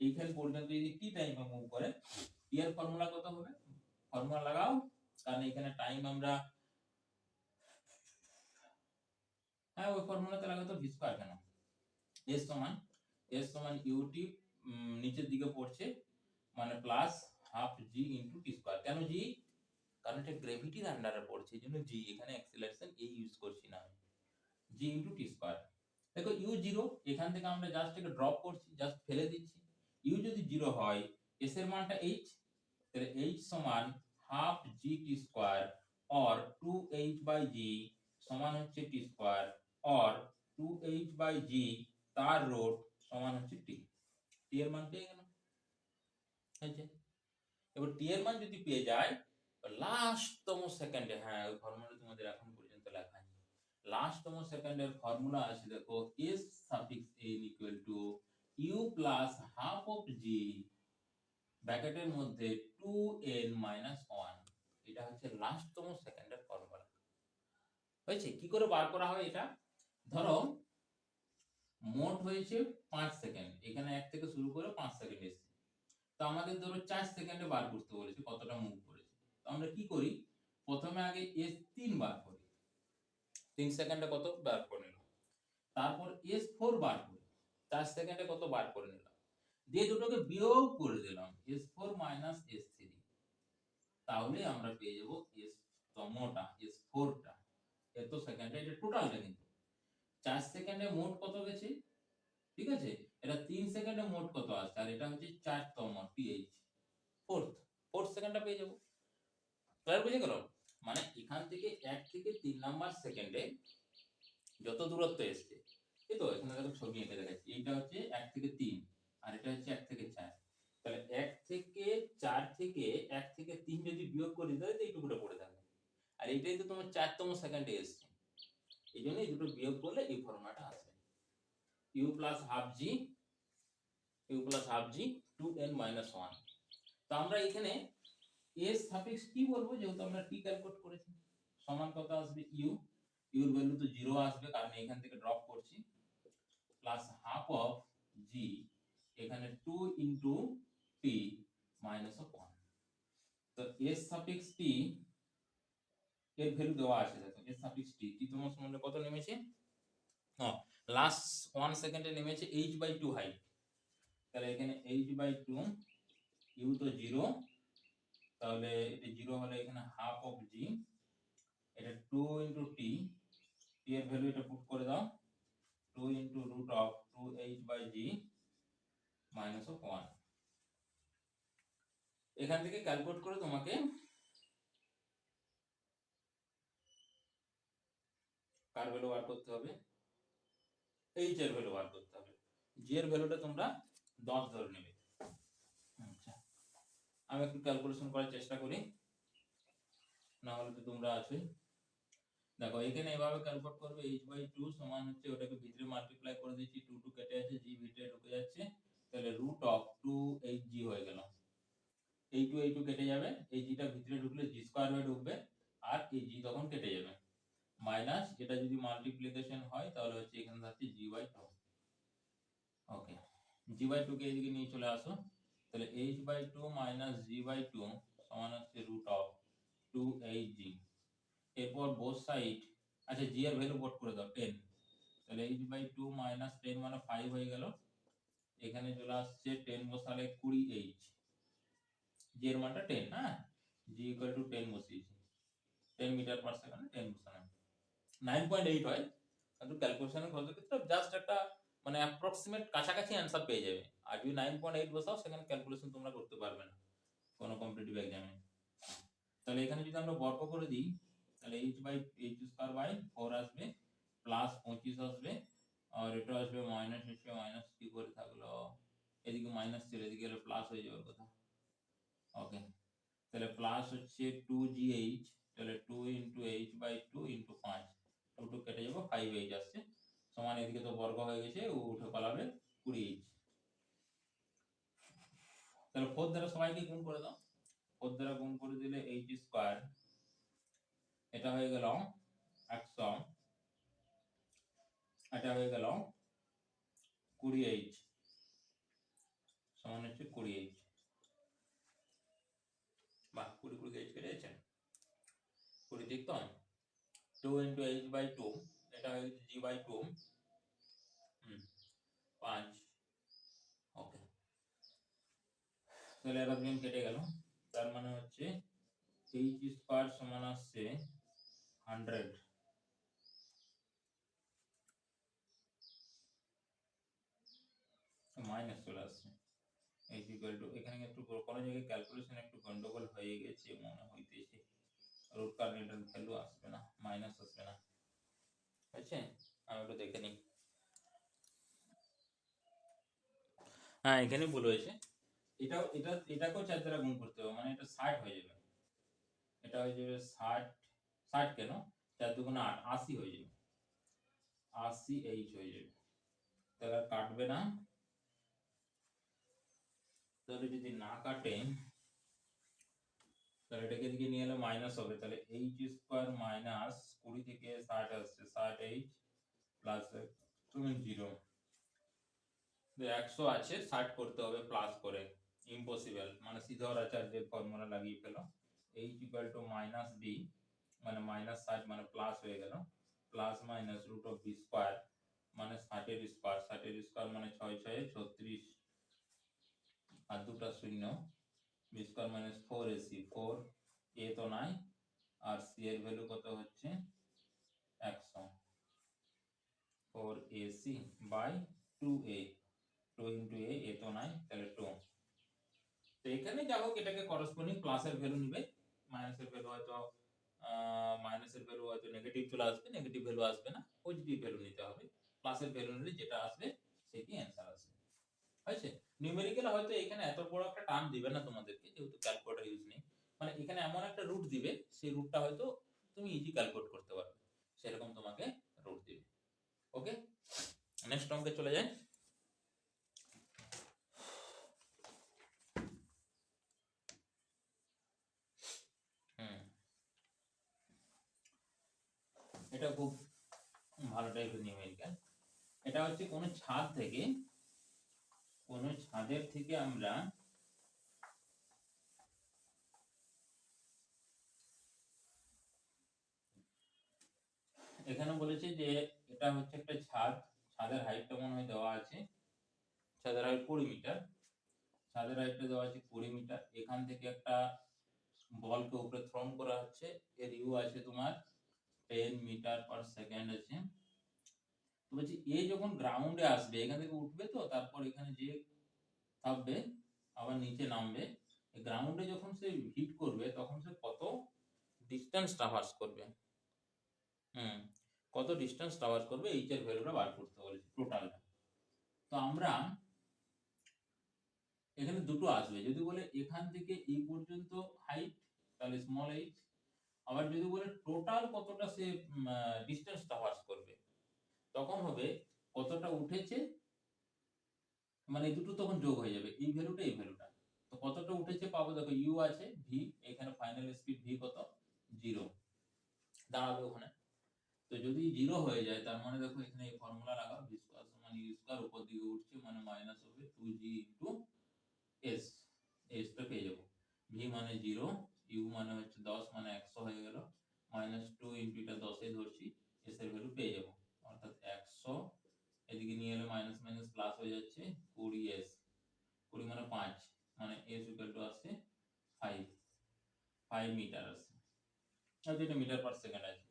এইখান পর্যন্ত যদি টি টাইমে মুভ করে, টি এর ফর্মুলা কত হবে, ফর্মুলা লাগাও, কারণ এখানে টাইম আমরা, হ্যাঁ ওই ফর্মুলাতে লাগাতো ভি স্কয়ার, কেন এস সমান ইউটি নিচের দিকে পড়ছে, মানে প্লাস হাফ জি ইনটু টি স্কয়ার, কেন জি, কারণ এটা গ্র্যাভিটির আন্ডারে পড়ছে, এইজন্য জি, এখানে অ্যাক্সিলারেশন এই ইউজ করছি না, জি ইনটু টি স্কয়ার। দেখো ইউ 0, এখান থেকে আমরা জাস্ট একে ড্রপ করছি, জাস্ট ফেলে দিচ্ছি, ইউ যদি 0 হয় এস এর মানটা এইচ, তাহলে এইচ সমান half G T square or 2h by G সমান হচ্ছে T square or 2h by G তার রুট সমান হচ্ছে টি, টি এর মান পেয়ে গেলাম, হয়েছে। এবার টি এর মান যদি পেয়ে যায় লাস্টতম সেকেন্ডে, হ্যাঁ ওই ফর্মুলা তোমাদের এখন পর্যন্ত লেখা নেই, লাস্টতম সেকেন্ডের ফর্মুলা আছে দেখো s suffix n equal to u plus half of g ব্র্যাকেটের মধ্যে 2n মাইনাস 1, এটা হচ্ছে লাস্টতম সেকেন্ডের ফর্মুলা, হয়েছে। কি করে বার করা হয় এটা, ধরো মোট হয়েছে 5 সেকেন্ড, এখানে 1 থেকে শুরু করে 5 সেকেন্ড এসেছে, তো আমাদের ধরো 4 সেকেন্ডে বার করতে বলেছে কতটা মুভ করেছে, তো আমরা কি করি, প্রথমে আগে s 3 বার করি, 3 সেকেন্ডে কত বার করে নিলাম, তারপর S4 বার করে 4 সেকেন্ডে কত বার করে নিলাম, দিয়ে দুটোকে বিয়োগ করে দিলাম S4 মাইনাস S3, তাহলে আমরা পেয়ে যাব S তমটা S4 টা এত সেকেন্ডে, এটা টোটালটা কিন্তু 4 সেকেন্ডে মোট কত গেছে, ঠিক আছে, এটা 3 সেকেন্ডে মোট কত আসছে, আর এটা হচ্ছে 4তম TH ফোর্থ সেকেন্ডটা পেয়ে যাব। ক্লিয়ার বুঝে গেল? মানে এখান থেকে 1 থেকে 3 নাম্বার সেকেন্ডে যত দূরত্ব এসছে, এই তো এখানে দেখো ছবি এঁকে দেখাচ্ছি, এইটা হচ্ছে 1 থেকে 3 আর এটা হচ্ছে 1 থেকে 4, তাহলে 1 থেকে 4 থেকে 1 থেকে 3 যদি বিয়োগ করি তাহলে তো এইটুকুটা পড়ে থাকবে, আর এইটাই তো তোমার 4তম সেকেন্ডে এসছে, এই জন্য এই দুটো বিয়োগ করলে এই ফর্মুলাটা আসবে u প্লাস হাফ জি 2n মাইনাস 1। তো আমরা এখানে s সাফিক্স কি বলবো, যেহেতু আমরা t ক্যালকুলেট করেছি, সমান কত আসবে u, u এর ভ্যালু তো 0 আসবে কারণ এখান থেকে ড্রপ করছি, প্লাস হাফ অফ g, এখানে 2 ইনটু t মাইনাস অফ 1। তো s সাফিক্স t এর ভ্যালু দেওয়া আছে, দেখো s সাফিক্স t তোমার সমান কত নেমেছে, হ্যাঁ লাস্ট 1 সেকেন্ডে নেমেছে h/2 হাইট, তাহলে এখানে h/2, u তো 0, তাহলে এটা 0 হলে এখানে হাফ অফ g, এটা 2 ইনটু t, t এর ভ্যালু এটা পুট করে দাও, 2 into root of 2h/g minus of 1। এখান থেকে ক্যালকুলেট করে তোমাকে কার ভ্যালু বার করতে হবে, h এর ভ্যালু বার করতে হবে, g এর ভ্যালুটা তোমরা 10 ধরে নেবে। আচ্ছা, আমি একটু ক্যালকুলেশন করার চেষ্টা করি, না হলে তো তোমরা আছোই। দেখো এখানে এভাবে ক্যালকুলেট করবে, h/2 সমান হচ্ছে, ওটাকে ভিতরে মাল্টিপ্লাই করে দিয়েছি, 2 2 কেটে আছে, g ভিতরে ঢুকে যাচ্ছে, তাহলে রুট অফ 2hg হয়ে গেল, এই 2 কেটে যাবে, এই g টা ভিতরে ঢুকলে g স্কয়ার হয়ে ঢুকবে, আর এই g তখন কেটে যাবে, মাইনাস এটা যদি মাল্টিপ্লিকেশন হয় তাহলে হচ্ছে এখানে থাকছে g/2। ওকে, g/2 কে এদিকে নিয়ে চলে আসো, তাহলে h/2 মাইনাস g/2 সমান হচ্ছে রুট অফ 2hg। এরপর বোথ সাইড, আচ্ছা g এর ভ্যালু পুট করে দাও 10, তাহলে h/2 মাইনাস 10 মানে 5 হয়ে গেল, এখানে চলে আসছে 10 বসালে 20h, g এর মানটা 10, হ্যাঁ g ইকুয়াল টু 10 বসিয়েছি, 10 মিটার পার সেকেন্ড 10 বসালাম, 9.8 হয়, কিন্তু ক্যালকুলেশনের ক্ষেত্রে জাস্ট একটা মানে অ্যাপ্রক্সিমেট কাছাকাছি অ্যানসার পেয়ে যাবে, আর যদি 9.8 বসাও সেখানে ক্যালকুলেশন তোমরা করতে পারবে না কোনো কম্পিটিটিভ এক্সামে। তাহলে এখানে যদি আমরা বর্গ করে দিই, তাহলে h স্কয়ার বাই 4 আসবে, প্লাস 25 আসবে, আর এটা আসবে মাইনাস, এসে মাইনাস কি করে থাকলো, এদিকে মাইনাস ছিল, এদিকে হলো প্লাস হয়ে যাওয়ার কথা। ওকে, তাহলে প্লাস হচ্ছে 2gh, তাহলে 2 ইনটু h/2 ইনটু 5, 2 2 কেটে যাবো, 5h আসছে, সমান এদিকে তো বর্গ হয়ে গেছে, ও উঠে পালাবে 20h। তাহলে 4 দ্বারা সবাইকে গুণ করে দাও, 4 দ্বারা গুণ করে দিলে h স্কয়ার, এটা হয়ে গেল 100, এটা হয়ে গেল 20h, সমান হচ্ছে 20h, বাহ 20 20 h কেটে যাচ্ছে, 20 দেখতো 2 ইনটু h/2, এটা হয়ে গেছে g/2, 5। ওকে, তাহলে এবার দিন কেটে গেল, তার মানে হচ্ছে h স্কয়ার সমান আসছে 100, মাইনাস চলে আসছে, h ইকুয়াল টু, এখানে একটু কোনো জায়গায় ক্যালকুলেশন একটু গন্ডগোল হয়ে গেছে মনে হইতেছে, রুট কারণ এটার ভ্যালু আসবে না, মাইনাস আসবে না, বুঝছে, আমি একটু দেখে নিই। হ্যাঁ এখানে ভুল হয়েছে, এটাকেও 4 দ্বারা গুণ করতে হবে, মানে এটা 60 হয়ে যাবে, এটা হয়ে যাবে 60, 60 কেন, 4 দুগুণে 8, 80 হয়ে যাবে, 80h হয়ে যাবে, তাহলে আর কাটবে না, তাহলে যদি না কাটে তাহলে এটাকে এদিকে নিয়ে এলে মাইনাস হবে, তাহলে h স্কয়ার মাইনাস 20 থেকে 60 আসছে, 60h প্লাস তুমি 0, 100 আছে, 60 করতে হবে প্লাস করে, ইম্পসিবল, মানে সিধর আচার্যের ফর্মুলা লাগিয়ে ফেলো, h equal to minus b, মানে মাইনাস 60 মানে প্লাস হয়ে গেল, plus minus root of b square, মানে 60 এর স্কয়ার, 60 এর স্কয়ার মানে 6 6 36 আর দুটো শূন্য, B square minus 4ac, 4 a তো নাই আর c এর ভ্যালু কত হচ্ছে 100, 4ac by 2a, 2 into a তো নাই তাহলে 2। তো এখানে যা হোক এটাকে করসপন্ডিং প্লাসের ভ্যালু নিবে, মাইনাসের ভ্যালু হয়তো নেগেটিভ চলে আসবে, নেগেটিভ ভ্যালু আসবে না, পজিটিভ ভ্যালু নিতে হবে। প্লাসের ভ্যালু নিলে যেটা আসবে সেটাই অ্যানসার আসবে। হয়েছে? নিউমেরিক্যাল হয়তো এখানে এত বড় একটা টার্ম দিবে না তোমাদেরকে, যেহেতু ক্যালকুলেটর ইউজ নেই, মানে এখানে এমন একটা রুট দিবে, সেই রুটটা হয়তো তুমি ইজি ক্যালকুলেট করতে পারবে, সেরকম তোমাকে রুট দিবে। ওকে, নেক্সট অঙ্কে চলে যাই। এটা খুব ভালো টাইপের নিউমেরিক্যাল। এটা হচ্ছে কোনো ছাদের থেকে আমরা এখানে বলেছে যে এটা হচ্ছে একটা ছাদ, ছাদের হাইটটা মনে হয় দেওয়া আছে, ছাদের হাইট 20 মিটার, ছাদের হাইটটা দেওয়া আছে 20 মিটার। এখান থেকে একটা বলকে উপরে থ্রোন করা হচ্ছে, এর ইউ আছে তোমার 10 মিটার পার সেকেন্ড আছে। তো বলছি এ যখন গ্রাউন্ডে আসবে, এখান থেকে উঠবে, তো তারপর এখানে যে থাকবে আবার নিচে নামবে, গ্রাউন্ডে যখন সে হিট করবে তখন সে কত ডিসটেন্স ট্রাভার্স করবে, কত ডিসটেন্স ট্রাভার্স করবে, এইচ এর ভ্যালুটা বার করতে বলেছে টোটালটা। তো আমরা এখানে দুটো আসবে, যদি বলে এখান থেকে এই পর্যন্ত হাইট তাহলে স্মল এইচ, আবার যদি বলে টোটাল কতটা সে ডিসটেন্স ট্রাভার্স করবে তখন হবে কতটা উঠেছে, মানে এই দুটো তখন যোগ হয়ে যাবে, এই ভ্যালুটা এই ভ্যালুটা। তো কতটা উঠেছে পাবো, দেখো ইউ আছে, ভি, এখানে ফাইনাল স্পিড ভি কত 0 দাঁড়াবে ওখানে। তো যদি 0 হয়ে যায় তার মানে দেখো এখানে এই ফর্মুলা লাগাও, ভি স্কয়ার সমান ইউ স্কয়ার, উপর দিকে উঠছে মানে মাইনাস হবে 2g ইনটু এস, এসটা পেয়ে যাবো। ভি মানে 0, ইউ মানে হচ্ছে 10 মানে 100 হয়ে গেল, মাইনাস 2 ইনটু এটা 10 এ ধরছি, এস এর ভ্যালু পেয়ে যাবো, অর্থাৎ 100, এদিকে নিয়ে এলে মাইনাস মাইনাস প্লাস হয়ে যাচ্ছে 20s, 20 মানে 5, মানে s ইকুয়াল টু আসছে 5 মিটার আসছে, আর যেটা মিটার পার সেকেন্ড আছে।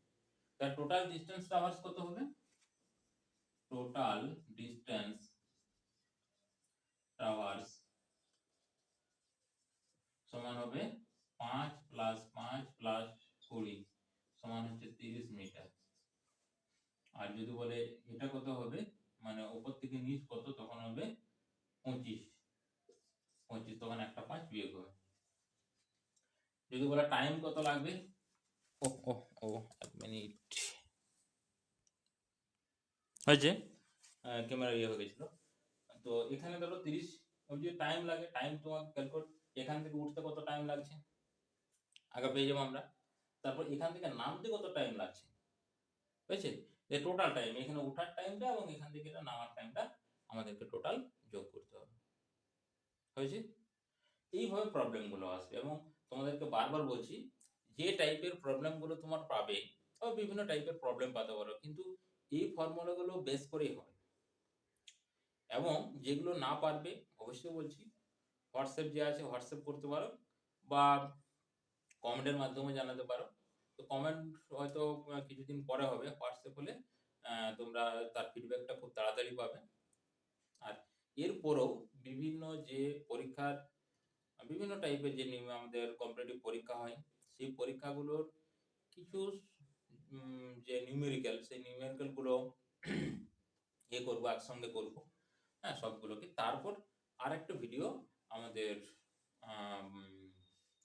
তার টোটাল ডিসটেন্স ট্রাভার্স কত হবে, টোটাল ডিসটেন্স ট্রাভার্স সমান হবে 5 প্লাস 5 প্লাস 20 সমান হচ্ছে 30 মিটার। আর যদি বলে এটা কত হবে, মানে উপর থেকে নিচ কত, তখন হবে 25, তখন একটা 5 বিয়োগ হবে। যদি বলে টাইম কত লাগবে, ও ও ও 1 মিনিট হয়েছে, ক্যামেরা ইয়ে হয়ে গেছিল। তো এখানে ধরো 30, ওই যে টাইম লাগে, টাইম তোমাকে ক্যালকুলেট, এখান থেকে উঠতে কত টাইম লাগছে আগে পেয়ে যাবো আমরা, তারপর এখান থেকে নামতে কত টাইম লাগছে, হয়েছে, যে টোটাল টাইম, এখানে ওঠার টাইমটা এবং এখান থেকে এটা নামার টাইমটা আমাদেরকে টোটাল যোগ করতে হবে, হয়েছে। এইভাবে প্রবলেমগুলো আসবে, এবং তোমাদেরকে বারবার বলছি যে টাইপের প্রবলেমগুলো তোমার পাবে, বা বিভিন্ন টাইপের প্রবলেম পাতে পারো, কিন্তু এই ফর্মুলাগুলো বেস করেই হবে। এবং যেগুলো না পারবে অবশ্যই বলছি হোয়াটসঅ্যাপ যে আছে হোয়াটসঅ্যাপ করতে পারো, বা কমেন্টের মাধ্যমে জানাতে পারো। তো কমেন্ট হয়তো কিছুদিন পরে হবে, হোয়াটসঅ্যাপ হলে তোমরা তার ফিডব্যাকটা খুব তাড়াতাড়ি পাবে। আর এরপরেও বিভিন্ন যে পরীক্ষার বিভিন্ন টাইপের যে আমাদের কম্পিটিটিভ পরীক্ষা হয়, সেই পরীক্ষাগুলোর কিছু যে নিউমেরিক্যাল, সেই নিউমেরিক্যালগুলো করবো, একসঙ্গে করবো, হ্যাঁ, সবগুলোকে। তারপর আরেকটা ভিডিও আমাদের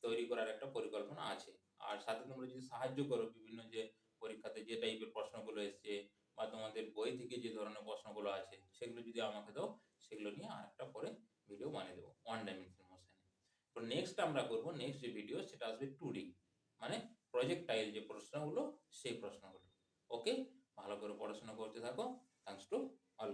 তৈরি করার একটা পরিকল্পনা আছে। আর সাথে তোমরা যদি সাহায্য করো, বিভিন্ন যে পরীক্ষাতে যে টাইপের প্রশ্নগুলো এসছে, বা তোমাদের বই থেকে যে ধরনের প্রশ্নগুলো আছে, সেগুলো যদি আমাকে দাও, সেগুলো নিয়ে আরেকটা পরে ভিডিও বানিয়ে দেবো ওয়ান ডাইমেনশন মোশনে। তো নেক্সট আমরা করবো, নেক্সট যে ভিডিও সেটা আসবে 2D, মানে প্রজেক্টাইল যে প্রশ্নগুলো, সেই প্রশ্নগুলো। ওকে, ভালো করে পড়াশোনা করতে থাকো। Thanks to all.